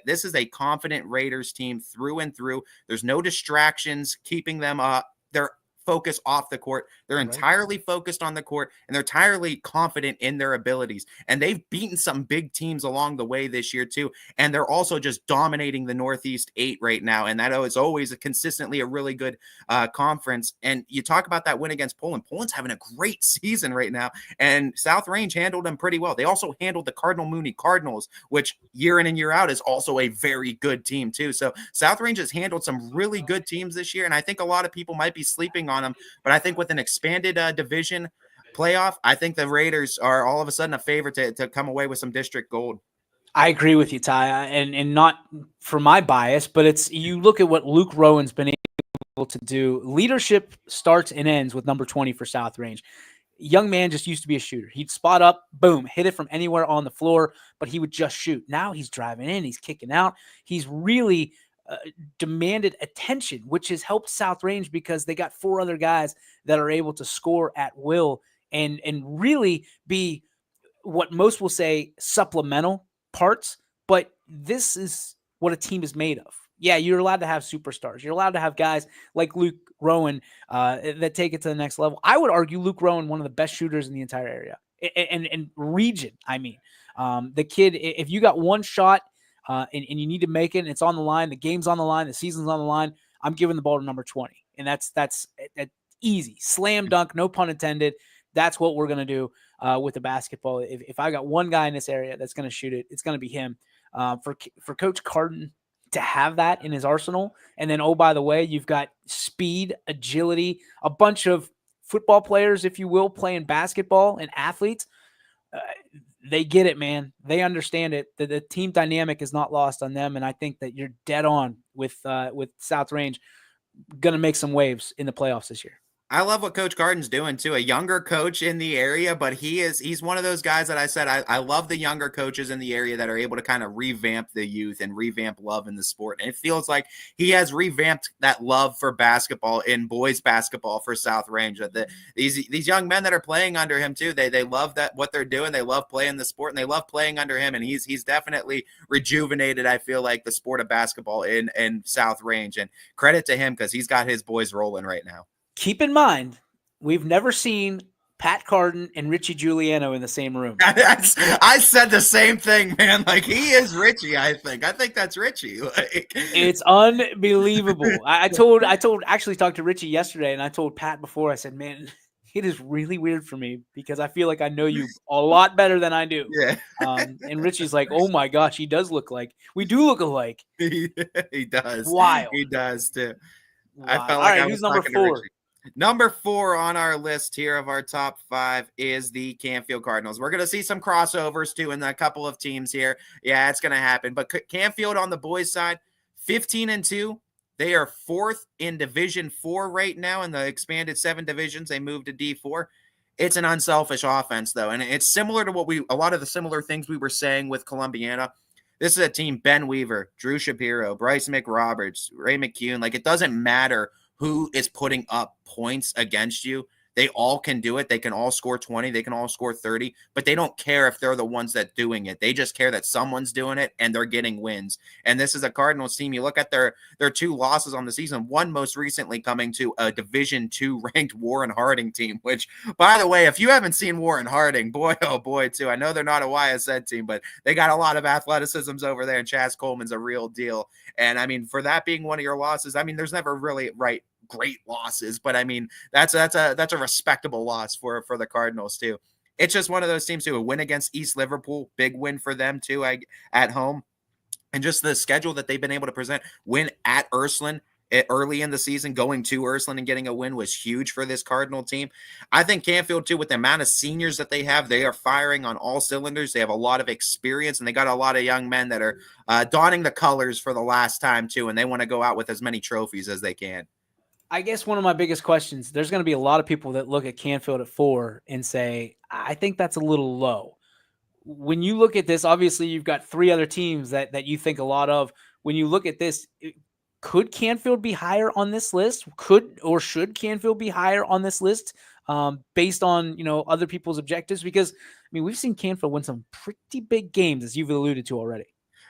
this is a confident Raiders team through and through. There's no distractions keeping them up. They're focus off the court. They're entirely focused on the court, and they're entirely confident in their abilities. And they've beaten some big teams along the way this year too. And they're also just dominating the Northeast 8 right now. And that is always consistently a really good conference. And you talk about that win against Poland. Poland's having a great season right now, and South Range handled them pretty well. They also handled the Cardinal Mooney Cardinals, which year in and year out is also a very good team too. So South Range has handled some really good teams this year. And I think a lot of people might be sleeping on them, but I think with an expanded division playoff, I think the Raiders are all of a sudden a favorite to come away with some district gold. I agree with you, Ty, and not for my bias, but it's you look at what Luke Rowan's been able to do. Leadership starts and ends with number 20 for South Range. Young man just used to be a shooter. He'd spot up, boom, hit it from anywhere on the floor, but he would just shoot. Now he's driving in, he's kicking out. He's really demanded attention, which has helped South Range because they got 4 other guys that are able to score at will and really be what most will say supplemental parts. But this is what a team is made of. Yeah, you're allowed to have superstars. You're allowed to have guys like Luke Rowan that take it to the next level. I would argue Luke Rowan, one of the best shooters in the entire area and region. I mean, the kid, if you got one shot, and you need to make it, and it's on the line, the game's on the line, the season's on the line, I'm giving the ball to number 20. And that's easy. Slam dunk, no pun intended. That's what we're going to do with the basketball. If I got one guy in this area that's going to shoot it, it's going to be him. For Coach Carden to have that in his arsenal, and then, oh, by the way, you've got speed, agility, a bunch of football players, if you will, playing basketball and athletes. They get it, man. They understand it. The team dynamic is not lost on them, and I think that you're dead on with South Range. Going to make some waves in the playoffs this year. I love what Coach Carden's doing too. A younger coach in the area, but he's one of those guys that I said I love the younger coaches in the area that are able to kind of revamp the youth and revamp love in the sport. And it feels like he has revamped that love for basketball in boys basketball for South Range. These young men that are playing under him too, they love that what they're doing. They love playing the sport and they love playing under him. And he's definitely rejuvenated, I feel like, the sport of basketball in South Range. And credit to him because he's got his boys rolling right now. Keep in mind, we've never seen Pat Carden and Richie Giuliano in the same room. I said the same thing, man. Like, he is Richie, I think. I think that's Richie. Like, it's unbelievable. I actually talked to Richie yesterday, and I told Pat before, I said, man, it is really weird for me because I feel like I know you a lot better than I do. Yeah. And Richie's like, oh my gosh, he does look like, we do look alike. He does. Wild. He does too. Wild. I felt like All right, I was who's number talking to 4? Richie. Number 4 on our list here of our top 5 is the Canfield Cardinals. We're going to see some crossovers too in a couple of teams here. Yeah, it's going to happen. But Canfield on the boys' side, 15-2. They are 4th in Division 4 right now in the expanded 7 divisions. They moved to D4. It's an unselfish offense, though. And it's similar to a lot of the similar things we were saying with Columbiana. This is a team, Ben Weaver, Drew Shapiro, Bryce McRoberts, Ray McCune. Like, it doesn't matter who is putting up points against you. They all can do it. They can all score 20. They can all score 30, but they don't care if they're the ones that doing it. They just care that someone's doing it and they're getting wins. And this is a Cardinals team. You look at their 2 losses on the season, one most recently coming to a Division II ranked Warren Harding team, which, by the way, if you haven't seen Warren Harding, boy, oh boy, too. I know they're not a YSN team, but they got a lot of athleticisms over there, and Chaz Coleman's a real deal. And I mean, for that being one of your losses, I mean, there's never really great losses, but I mean, that's a respectable loss for the Cardinals too. It's just one of those teams who a win against East Liverpool, big win for them too, at home, and just the schedule that they've been able to present. Win at Ursuline early in the season, going to Ursuline and getting a win was huge for this Cardinal team. I think Canfield too, with the amount of seniors that they have, they are firing on all cylinders. They have a lot of experience and they got a lot of young men that are donning the colors for the last time too, and they want to go out with as many trophies as they can. I guess one of my biggest questions, there's going to be a lot of people that look at Canfield at 4 and say, I think that's a little low. When you look at this, obviously you've got 3 other teams that you think a lot of. When you look at this, could Canfield be higher on this list? Could or should Canfield be higher on this list based on, other people's objectives? Because, I mean, we've seen Canfield win some pretty big games, as you've alluded to already.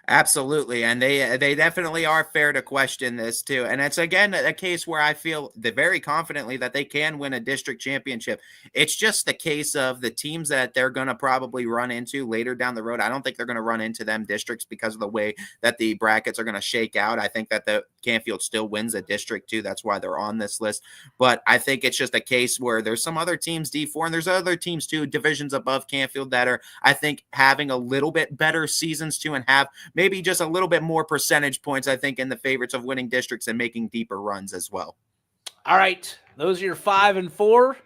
Absolutely. And they definitely are fair to question this too. And it's again a case where I feel very confidently that they can win a district championship. It's just the case of the teams that they're going to probably run into later down the road. I don't think they're going to run into them districts because of the way that the brackets are going to shake out. I think that the Canfield still wins a district too. That's why they're on this list. But I think it's just a case where there's some other teams, D4, and there's other teams too, divisions above Canfield, that are, I think, having a little bit better seasons too, and have maybe just a little bit more percentage points, I think, in the favorites of winning districts and making deeper runs as well. All right. Those are your 5 and 4.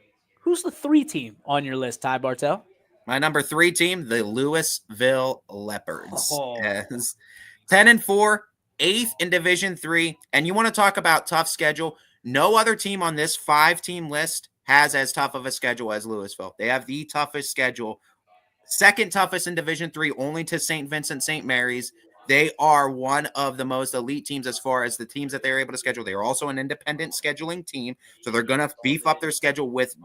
Who's the 3 team on your list, Ty Bartell? My number 3 team, the Louisville Leopards. Oh. Yes. 10-4, 8th in Division 3. And you want to talk about tough schedule. No other team on this 5-team list has as tough of a schedule as Louisville. They have the toughest schedule. Second toughest in Division 3, only to St. Vincent St. Mary's. They are one of the most elite teams as far as the teams that they're able to schedule. They are also an independent scheduling team, so they're going to beef up their schedule with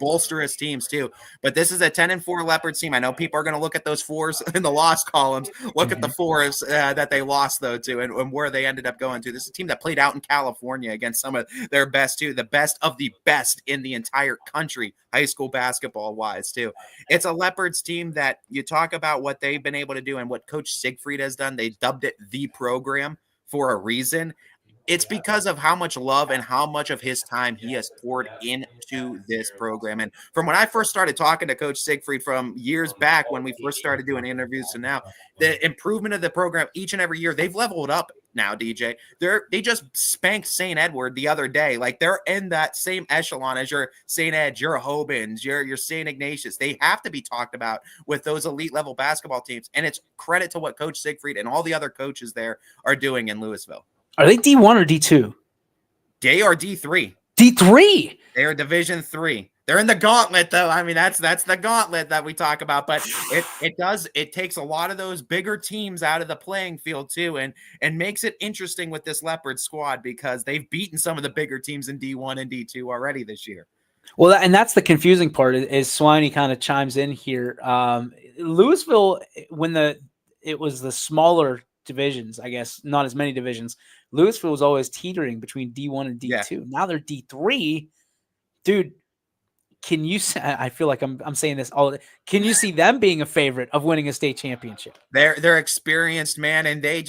bolsterous teams too. But this is a 10-4 Leopards team. I know people are going to look at those 4s in the loss columns, look at the 4s that they lost though too, and where they ended up going to. This is a team that played out in California against some of their best too, the best of the best in the entire country, high school basketball wise too. It's a Leopards team that you talk about what they've been able to do and what Coach Siegfried has done. They dubbed it the program for a reason. It's because of how much love and how much of his time he has poured into this program. And from when I first started talking to Coach Siegfried from years back when we first started doing interviews to now, the improvement of the program each and every year, they've leveled up now, DJ. They just spanked St. Edward the other day. Like, they're in that same echelon as your St. Ed, your Hobans, your St. Ignatius. They have to be talked about with those elite level basketball teams. And it's credit to what Coach Siegfried and all the other coaches there are doing in Louisville. Are they D1 or D2? They are D3. D3. They're Division 3. They're in the gauntlet, though. I mean, that's the gauntlet that we talk about. But it takes a lot of those bigger teams out of the playing field too, and makes it interesting with this Leopard squad because they've beaten some of the bigger teams in D1 and D2 already this year. Well, and that's the confusing part is Swiney kind of chimes in here. Louisville, when it was the smaller divisions, I guess, not as many divisions, Louisville was always teetering between D1 and D2. Yeah. Now they're D3. Dude, can you I feel like I'm saying this all. Can you see them being a favorite of winning a state championship? They're experienced, man, and they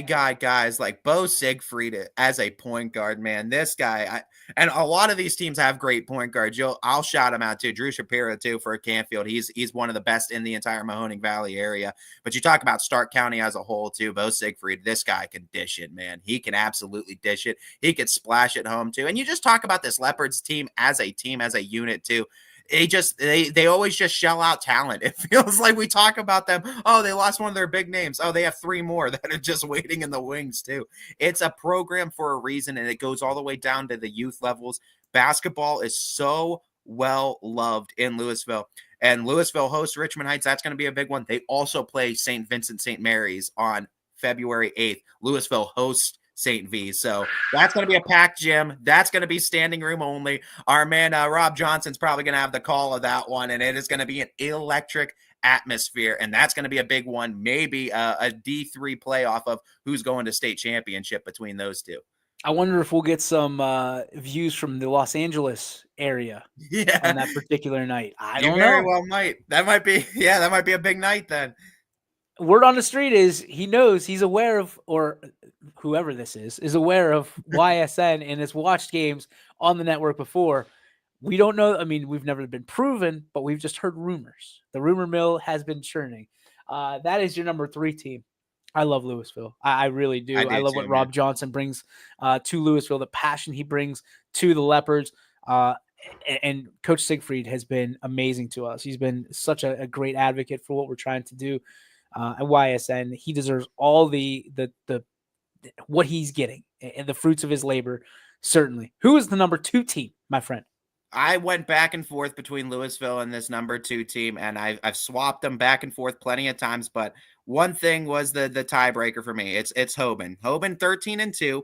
got guys like Bo Siegfried as a point guard, man. This guy, and a lot of these teams have great point guards. I'll shout him out too. Drew Shapiro too for Canfield. He's one of the best in the entire Mahoning Valley area. But you talk about Stark County as a whole too. Bo Siegfried, this guy can dish it, man. He can absolutely dish it. He could splash at home too. And you just talk about this Leopards team, as a unit too. They always just shell out talent. It feels like we talk about them. Oh, they lost one of their big names. Oh, they have 3 more that are just waiting in the wings too. It's a program for a reason, and it goes all the way down to the youth levels. Basketball is so well loved in Louisville, and Louisville hosts Richmond Heights. That's going to be a big one. They also play St. Vincent St. Mary's on February 8th. Louisville hosts St. V. So that's going to be a packed gym. That's going to be standing room only. Our man, Rob Johnson's probably going to have the call of that one, and it is going to be an electric atmosphere, and that's going to be a big one, maybe a D3 playoff of who's going to state championship between those two. I wonder if we'll get some views from the Los Angeles area on that particular night. I don't know. Very well might. That might be a big night then. Word on the street is he knows, he's aware of, or whoever this is aware of YSN and has watched games on the network before. We don't know. I mean, we've never been proven, but we've just heard rumors. The rumor mill has been churning. That is your number 3 team. I love Louisville. I really do. I love what Rob Johnson brings to Louisville, the passion he brings to the Leopards. And Coach Siegfried has been amazing to us. He's been such a great advocate for what we're trying to do at YSN. He deserves all the what he's getting and the fruits of his labor, certainly. Who is the number 2 team, my friend? I went back and forth between Louisville and this number 2 team, and I've swapped them back and forth plenty of times. But one thing was the tiebreaker for me. It's Hoban. Hoban 13-2.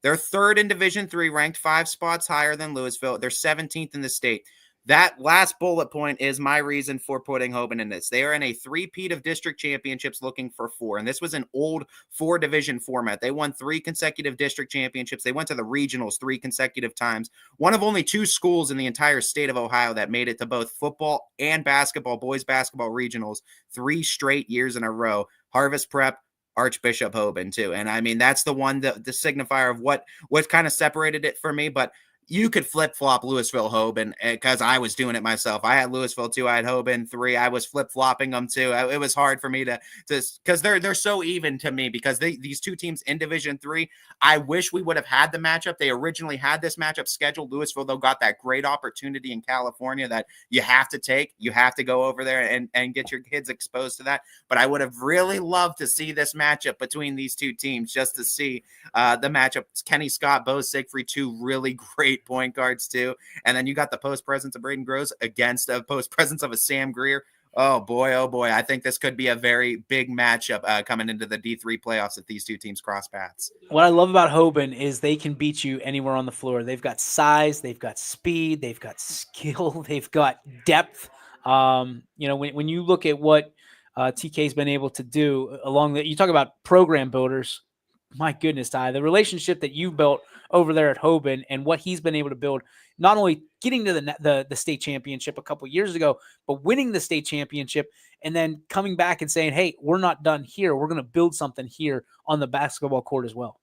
They're 3rd in Division 3, ranked 5 spots higher than Louisville. They're 17th in the state. That last bullet point is my reason for putting Hoban in this. They are in a 3-peat of district championships looking for 4. And this was an old 4-division format. They won 3 consecutive district championships. They went to the regionals 3 consecutive times. One of only 2 schools in the entire state of Ohio that made it to both football and basketball, boys basketball regionals, 3 straight years in a row. Harvest Prep, Archbishop Hoban too. And I mean, that's the one, the signifier of what kind of separated it for me. But you could flip-flop Louisville Hoban because I was doing it myself. I had Louisville 2, I had Hoban 3. I was flip-flopping them too. It was hard for me to because they're so even to me because these 2 teams in Division 3, I wish we would have had the matchup. They originally had this matchup scheduled. Louisville, though, got that great opportunity in California that you have to take. You have to go over there and get your kids exposed to that. But I would have really loved to see this matchup between these 2 teams just to see the matchup. Kenny Scott, Bo Siegfried, 2 really great point guards too, and then you got the post presence of Braden Groves against the post presence of a Sam Greer. Oh boy, I think this could be a very big matchup coming into the D3 playoffs if these 2 teams cross paths. What I love about Hoban is they can beat you anywhere on the floor. They've got size, they've got speed, they've got skill, they've got depth. When you look at what TK's been able to do along you talk about program builders. My goodness, Ty, the relationship that you built over there at Hoban and what he's been able to build, not only getting to the state championship a couple years ago, but winning the state championship and then coming back and saying, hey, we're not done here. We're going to build something here on the basketball court as well.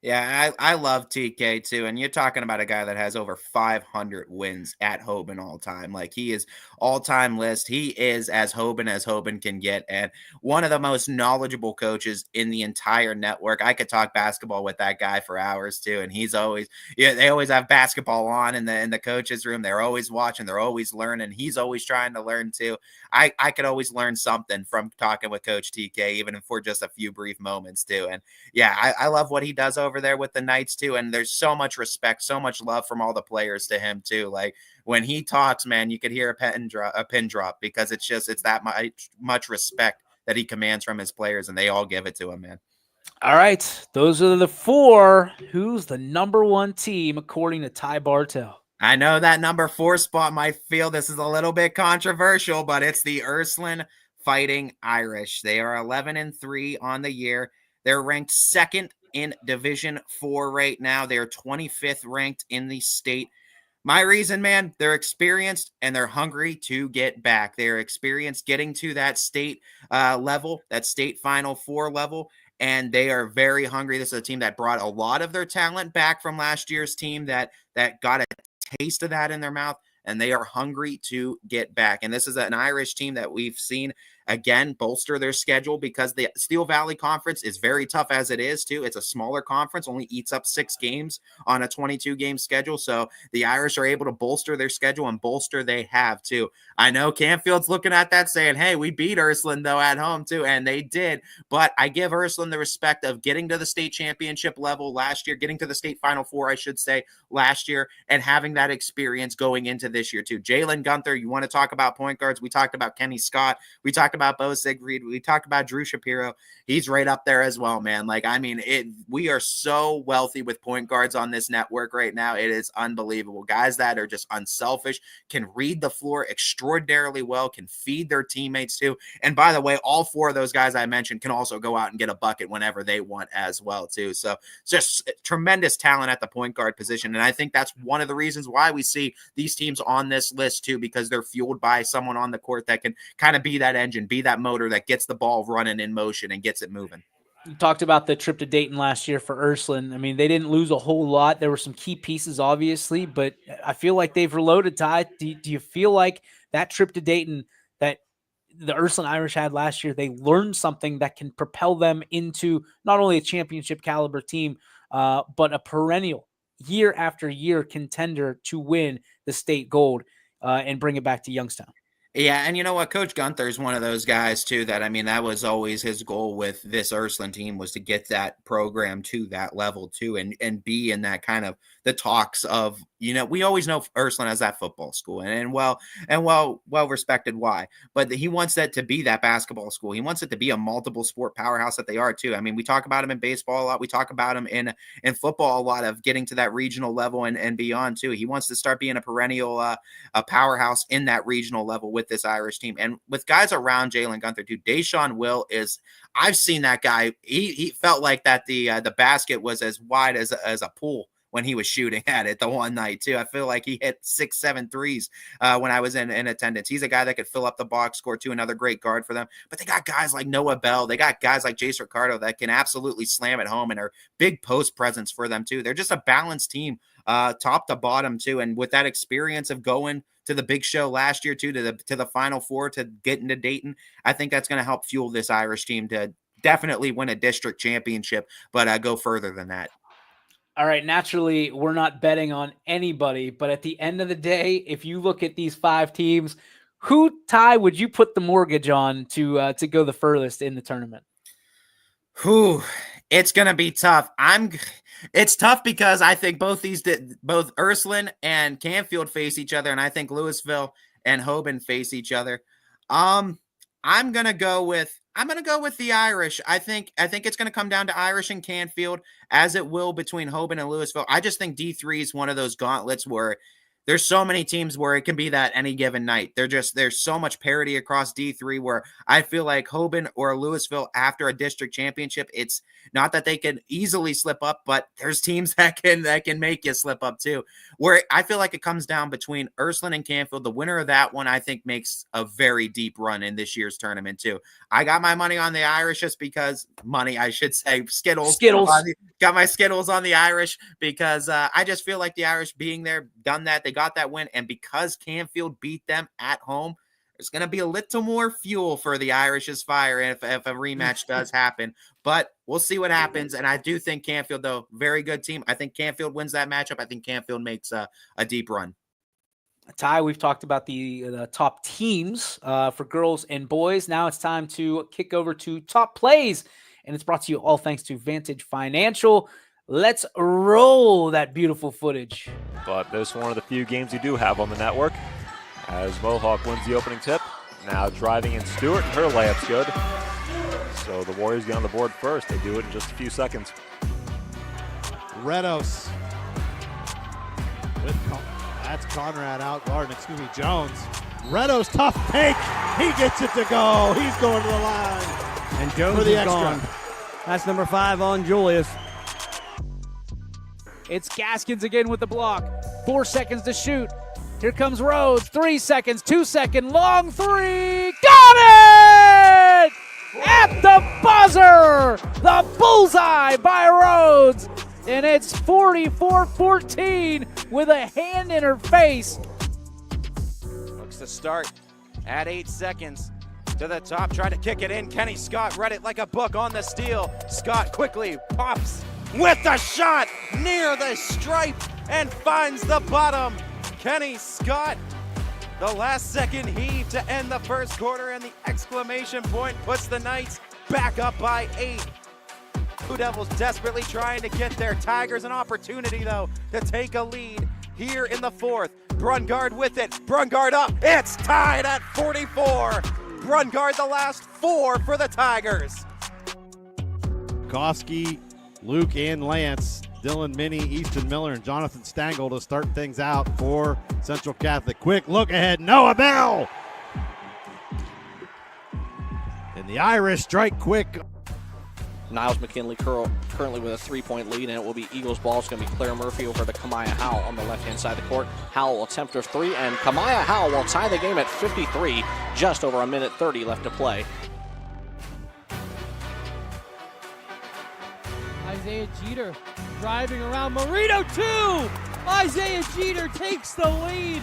Yeah, I love TK too. And you're talking about a guy that has over 500 wins at Hoban all time. Like he is all-time list. He is as Hoban can get. And one of the most knowledgeable coaches in the entire network. I could talk basketball with that guy for hours too. And he's always, they always have basketball on in the coach's room. They're always watching. They're always learning. He's always trying to learn too. I could always learn something from talking with Coach TK, even for just a few brief moments too. And yeah, I love what he does over over there with the Knights too. And there's so much respect, so much love from all the players to him too. Like when he talks, man, you could hear a pin drop because it's that much respect that he commands from his players, and they all give it to him, man. All right. Those are the 4. Who's the number 1 team according to Ty Bartel? I know that number 4 spot might feel this is a little bit controversial, but it's the Ursuline Fighting Irish. They are 11-3 on the year. They're ranked 2nd in Division 4 right now. They're 25th ranked in the state. My reason, man, they're experienced and they're hungry to get back. They're experienced getting to that state level, that state Final Four level, and they are very hungry. This is a team that brought a lot of their talent back from last year's team that got a taste of that in their mouth, and they are hungry to get back. And this is an Irish team that we've seen, again, bolster their schedule because the Steel Valley Conference is very tough as it is, too. It's a smaller conference, only eats up 6 games on a 22-game schedule. So the Irish are able to bolster their schedule, and bolster they have, too. I know Canfield's looking at that saying, hey, we beat Ursuline, though, at home, too, and they did. But I give Ursuline the respect of getting to the state championship level last year, getting to the state Final Four, I should say, last year, and having that experience going into this year, too. Jalen Gunther, you want to talk about point guards? We talked about Kenny Scott. We talked about Bo Siegfried. We talked about Drew Shapiro. He's right up there as well, man. Like, I mean, we are so wealthy with point guards on this network right now. It is unbelievable. Guys that are just unselfish, can read the floor extraordinarily well, can feed their teammates too. And by the way, all 4 of those guys I mentioned can also go out and get a bucket whenever they want as well too. So just tremendous talent at the point guard position. And I think that's one of the reasons why we see these teams on this list too, because they're fueled by someone on the court that can kind of be that engine, be that motor that gets the ball running in motion and gets it moving. You talked about the trip to Dayton last year for Ursuline. I mean, they didn't lose a whole lot. There were some key pieces, obviously, but I feel like they've reloaded, Ty. Do you feel like that trip to Dayton that the Ursuline Irish had last year, they learned something that can propel them into not only a championship caliber team, but a perennial year after year contender to win the state gold and bring it back to Youngstown? Yeah, and you know what? Coach Gunther is one of those guys, too, that, I mean, that was always his goal with this Ursuline team, was to get that program to that level, too, and be in that kind of the talks of, you know, we always know Ursuline as that football school, and well respected why, but he wants that to be that basketball school. He wants it to be a multiple sport powerhouse that they are, too. I mean, we talk about him in baseball a lot. We talk about him in football a lot, of getting to that regional level and beyond, too. He wants to start being a perennial a powerhouse in that regional level with this Irish team. And with guys around Jalen Gunther, dude, Deshaun Will is, I've seen that guy. He felt like that the basket was as wide as a pool when he was shooting at it the one night too. I feel like he hit 6-7 threes when I was in attendance. He's a guy that could fill up the box score too, another great guard for them. But they got guys like Noah Bell. They got guys like Jace Ricardo that can absolutely slam at home and are big post presence for them too. They're just a balanced team top to bottom too. And with that experience of going to the big show last year too, to the Final Four, to get into Dayton, I think that's going to help fuel this Irish team to definitely win a district championship, but go further than that. All right, naturally, we're not betting on anybody, but at the end of the day, if you look at these 5 teams, who, Ty, would you put the mortgage on to go the furthest in the tournament? Whew, it's going to be tough. It's tough because I think both Ursuline and Canfield face each other, and I think Louisville and Hoban face each other. I'm going to go with the Irish. I think it's going to come down to Irish and Canfield, as it will between Hoban and Louisville. I just think D3 is one of those gauntlets where there's so many teams where it can be that any given night. There's so much parity across D3 where I feel like Hoban or Louisville after a district championship, it's not that they can easily slip up, but there's teams that can make you slip up too. Where I feel like it comes down between Ursuline and Canfield. The winner of that one, I think, makes a very deep run in this year's tournament too. I got my money on the Irish just because Skittles. Got my Skittles on the Irish because I just feel like the Irish being there, done that, they got that win. And because Canfield beat them at home, there's going to be a little more fuel for the Irish's fire if a rematch does happen. But we'll see what happens. And I do think Canfield, though, very good team. I think Canfield wins that matchup. I think Canfield makes a deep run. Ty, we've talked about the top teams for girls and boys. Now it's time to kick over to top plays. And it's brought to you all thanks to Vantage Financial. Let's roll that beautiful footage. But this is one of the few games you do have on the network, as Mohawk wins the opening tip. Now driving in Stewart, and her layup's good. So the Warriors get on the board first. They do it in just a few seconds. Redos. That's Conrad out guarding, Jones. Redos, tough take. He gets it to go. He's going to the line. And Jones for the is extra. gone. That's number 5 on Julius. It's Gaskins again with the block. 4 seconds to shoot. Here comes Rhodes. 3 seconds, 2 second, long three. Got it! At the buzzer! The bullseye by Rhodes. And it's 44-14 with a hand in her face. Looks to start at 8 seconds. To the top, trying to kick it in. Kenny Scott read it like a book on the steal. Scott quickly pops with the shot near the stripe and finds the bottom. Kenny Scott, the last second heave to end the first quarter, and the exclamation point puts the Knights back up by 8. Blue Devils desperately trying to get their Tigers an opportunity, though, to take a lead here in the fourth. Brungard with it. Brungard up. It's tied at 44. Brungard the last 4 for the Tigers. Koski, Luke, and Lance, Dylan Minnie, Easton Miller, and Jonathan Stangl to start things out for Central Catholic. Quick look ahead, Noah Bell! And the Irish strike quick. Niles McKinley currently with a 3-point lead, and it will be Eagles ball. It's going to be Claire Murphy over to Kamaya Howell on the left-hand side of the court. Howell will attempt her 3, and Kamaya Howell will tie the game at 53, just over a minute 30 left to play. Isaiah Jeter driving around. Marino 2! Isaiah Jeter takes the lead.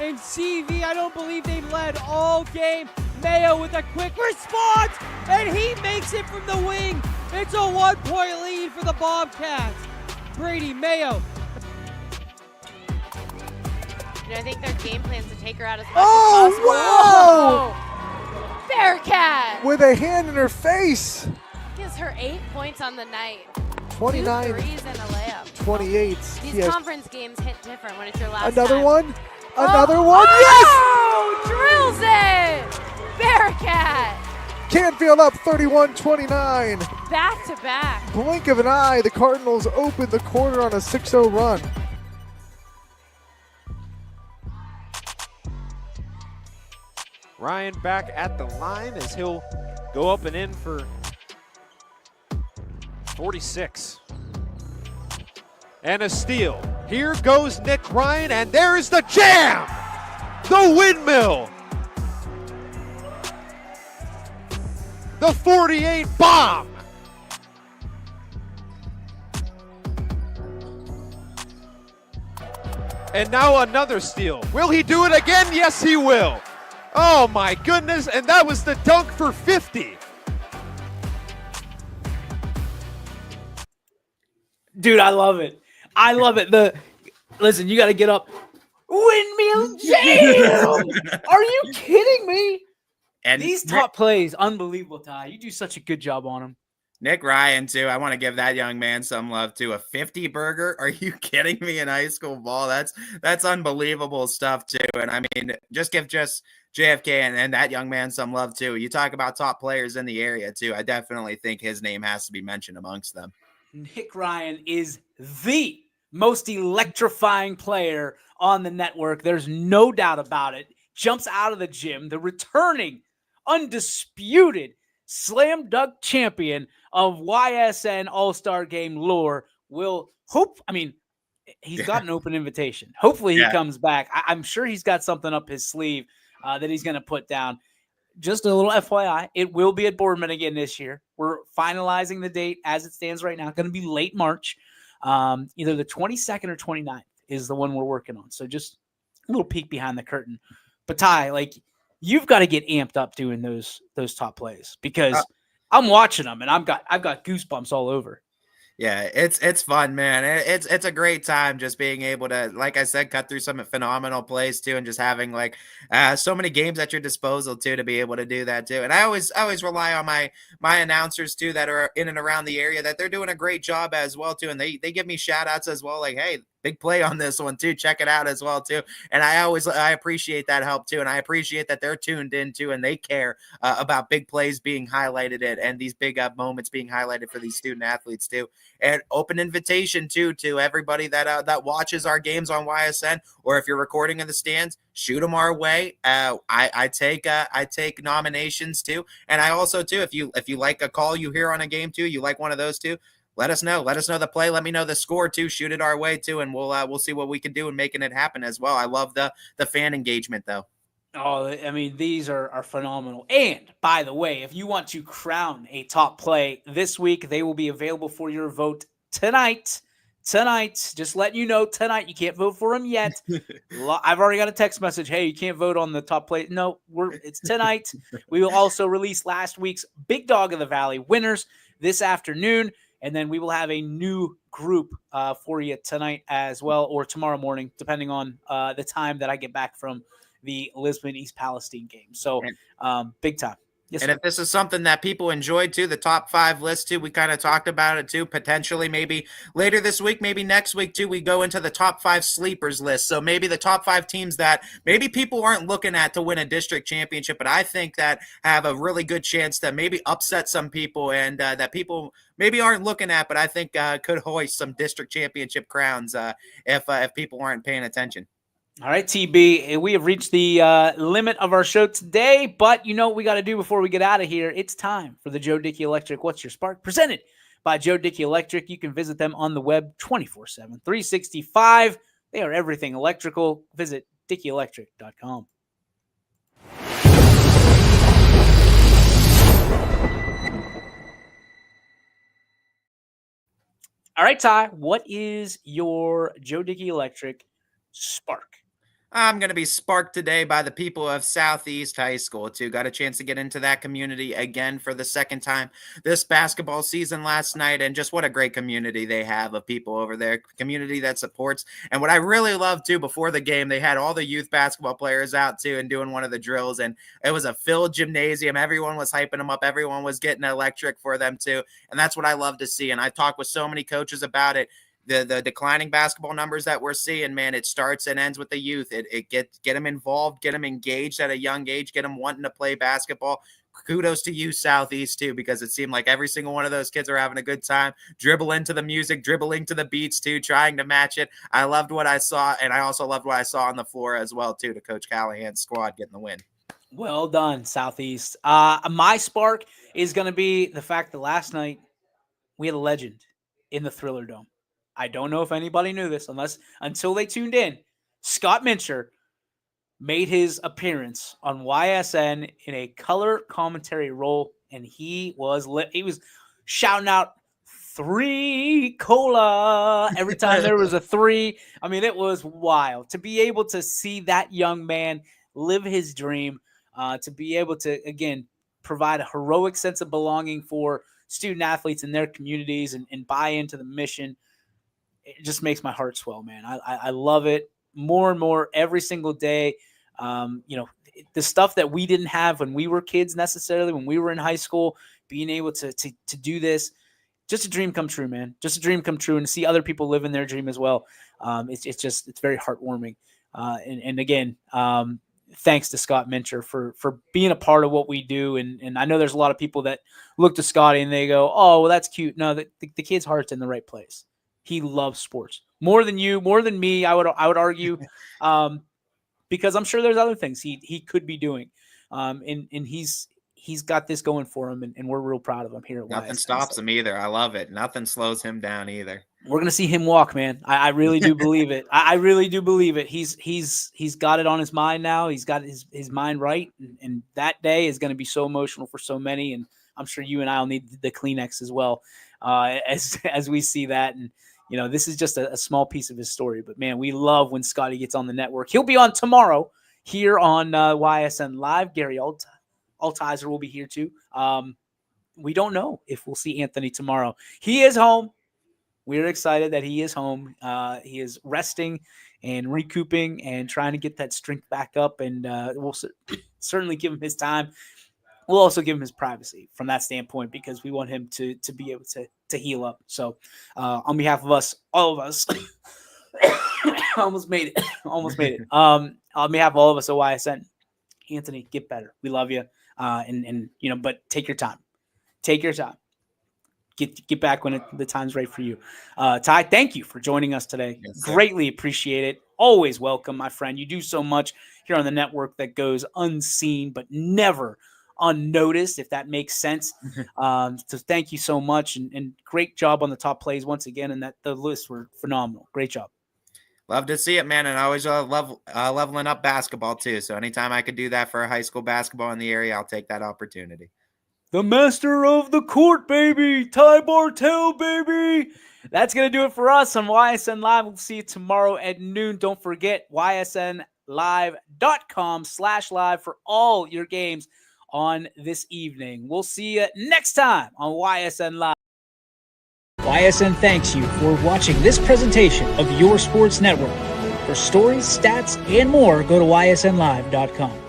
And CV, I don't believe they led all game. Mayo with a quick response, and he makes it from the wing. It's a 1-point lead for the Bobcats. Brady Mayo. I think their game plan is to take her out as much Oh, as possible. Whoa! Bearcat! With a hand in her face. Gives her 8 points on the night. 29. 2 threes and a layup. 28. These conference games hit different when it's your last Another time. one. Another one. Oh, drills it! Bearcat! Canfield up 31-29. Back to back. Blink of an eye, the Cardinals open the quarter on a 6-0 run. Ryan back at the line as he'll go up and in for 46. And a steal. Here goes Nick Ryan, and there's the jam! The windmill! The 48 bomb! And now another steal. Will he do it again? Yes, he will. Oh my goodness, and that was the dunk for 50. Dude, I love it. I love it. Listen, you got to get up. Windmill jam! Are you kidding me? And These top plays, unbelievable, Ty. You do such a good job on them. Nick Ryan, too. I want to give that young man some love, too. A 50 burger? Are you kidding me in high school ball? That's unbelievable stuff, too. And, I mean, just give JFK and that young man some love, too. You talk about top players in the area, too. I definitely think his name has to be mentioned amongst them. Nick Ryan is the most electrifying player on the network. There's no doubt about it. Jumps out of the gym. The returning, undisputed slam dunk champion of YSN All-Star Game lore will hope. I mean, he's got an open invitation. Hopefully he comes back. I'm sure he's got something up his sleeve that he's going to put down. Just a little FYI, it will be at Boardman again this year. We're finalizing the date as it stands right now. Going to be late March. Either the 22nd or 29th is the one we're working on. So just a little peek behind the curtain. But Ty, like, you've got to get amped up doing those top plays because I'm watching them and I've got goosebumps all over. Yeah, it's fun, man. It's a great time just being able to, like I said, cut through some phenomenal plays too, and just having like so many games at your disposal too to be able to do that too. And I always rely on my announcers too that are in and around the area, that they're doing a great job as well too, and they give me shout outs as well, like, hey, big play on this one too, check it out as well too. And I appreciate that help too, and I appreciate that they're tuned into and they care about big plays being highlighted and these big moments being highlighted for these student athletes too. And open invitation too to everybody that watches our games on YSN, or if you're recording in the stands, shoot them our way. I take nominations too, and I also too, if you like a call you hear on a game too, you like one of those too, let us know. Let us know the play. Let me know the score too. Shoot it our way too, and we'll see what we can do in making it happen as well. I love the fan engagement though. Oh, I mean, these are phenomenal. And by the way, if you want to crown a top play this week, they will be available for your vote tonight. Tonight, just letting you know, tonight, you can't vote for them yet. I've already got a text message. Hey, you can't vote on the top play. No, it's tonight. We will also release last week's Big Dog of the Valley winners this afternoon. And then we will have a new group for you tonight as well, or tomorrow morning, depending on the time that I get back from the Lisbon East Palestine game. So big time. Yes, and sir. if this is something that people enjoyed too, the top 5 list too, we kind of talked about it too, potentially maybe later this week, maybe next week too, we go into the top 5 sleepers list. So maybe the top 5 teams that maybe people aren't looking at to win a district championship, but I think that have a really good chance to maybe upset some people, and that people maybe aren't looking at, but I think could hoist some district championship crowns if people aren't paying attention. All right, TB, we have reached the limit of our show today, but you know what we got to do before we get out of here? It's time for the Joe Dickey Electric What's Your Spark? Presented by Joe Dickey Electric. You can visit them on the web 24/7, 365. They are everything electrical. Visit DickeyElectric.com. All right, Ty, what is your Joe Dickey Electric spark? I'm going to be sparked today by the people of Southeast High School, too. Got a chance to get into that community again for the second time this basketball season last night, and just what a great community they have of people over there, community that supports. And what I really loved, too, before the game, they had all the youth basketball players out, too, and doing one of the drills, and it was a filled gymnasium. Everyone was hyping them up. Everyone was getting electric for them, too, and that's what I love to see. And I talked with so many coaches about it. The declining basketball numbers that we're seeing, man, it starts and ends with the youth. It get them involved, get them engaged at a young age, get them wanting to play basketball. Kudos to you, Southeast, too, because it seemed like every single one of those kids are having a good time, dribble into the music, dribbling to the beats, too, trying to match it. I loved what I saw, and I also loved what I saw on the floor as well, too, to Coach Callahan's squad getting the win. Well done, Southeast. My spark is going to be the fact that last night we had a legend in the Thriller Dome. I don't know if anybody knew this until they tuned in. Scott Mincher made his appearance on YSN in a color commentary role, and he was shouting out 3 cola every time there was a 3. I mean, it was wild to be able to see that young man live his dream, to be able to, again, provide a heroic sense of belonging for student athletes in their communities and buy into the mission. It just makes my heart swell, man. I love it more and more every single day. The stuff that we didn't have when we were kids necessarily, when we were in high school, being able to do this, just a dream come true, man. Just a dream come true, and to see other people live in their dream as well. It's very heartwarming. And again, thanks to Scott Mincher for being a part of what we do. And I know there's a lot of people that look to Scotty and they go, oh, well, that's cute. No, the kid's heart's in the right place. He loves sports more than you, more than me. I would argue, because I'm sure there's other things he could be doing, and he's got this going for him, and we're real proud of him here at Nothing YSN. stops him either. I love it. Nothing slows him down either. We're gonna see him walk, man. I really do believe it. I really do believe it. He's got it on his mind now. He's got his mind right, and that day is going to be so emotional for so many. And I'm sure you and I'll need the Kleenex as well, as we see that. And this is just a small piece of his story, but man, we love when Scotty gets on the network. He'll be on tomorrow here on YSN Live. Gary Altizer will be here too. We don't know if we'll see Anthony tomorrow. He is home. We're excited that he is home. He is resting and recouping and trying to get that strength back up. And we'll certainly give him his time. We'll also give him his privacy from that standpoint because we want him to be able to heal up. So on behalf of us, all of us, almost made it. On behalf of all of us at YSN, Anthony, get better. We love you. But take your time. Take your time. Get back when the time's right for you. Ty, thank you for joining us today. Yes, Greatly appreciate it. Always welcome, my friend. You do so much here on the network that goes unseen, but never unnoticed, if that makes sense. So thank you so much, and great job on the top plays once again, and that the lists were phenomenal. Great job. Love to see it, man, and I always love leveling up basketball too. So anytime I could do that for high school basketball in the area, I'll take that opportunity. The master of the court, baby. Ty Bartel, baby. That's going to do it for us on YSN Live. We'll see you tomorrow at noon. Don't forget ysnlive.com/live for all your games on this evening. We'll see you next time on YSN Live. YSN thanks you for watching this presentation of your sports network. For stories, stats, and more, go to ysnlive.com.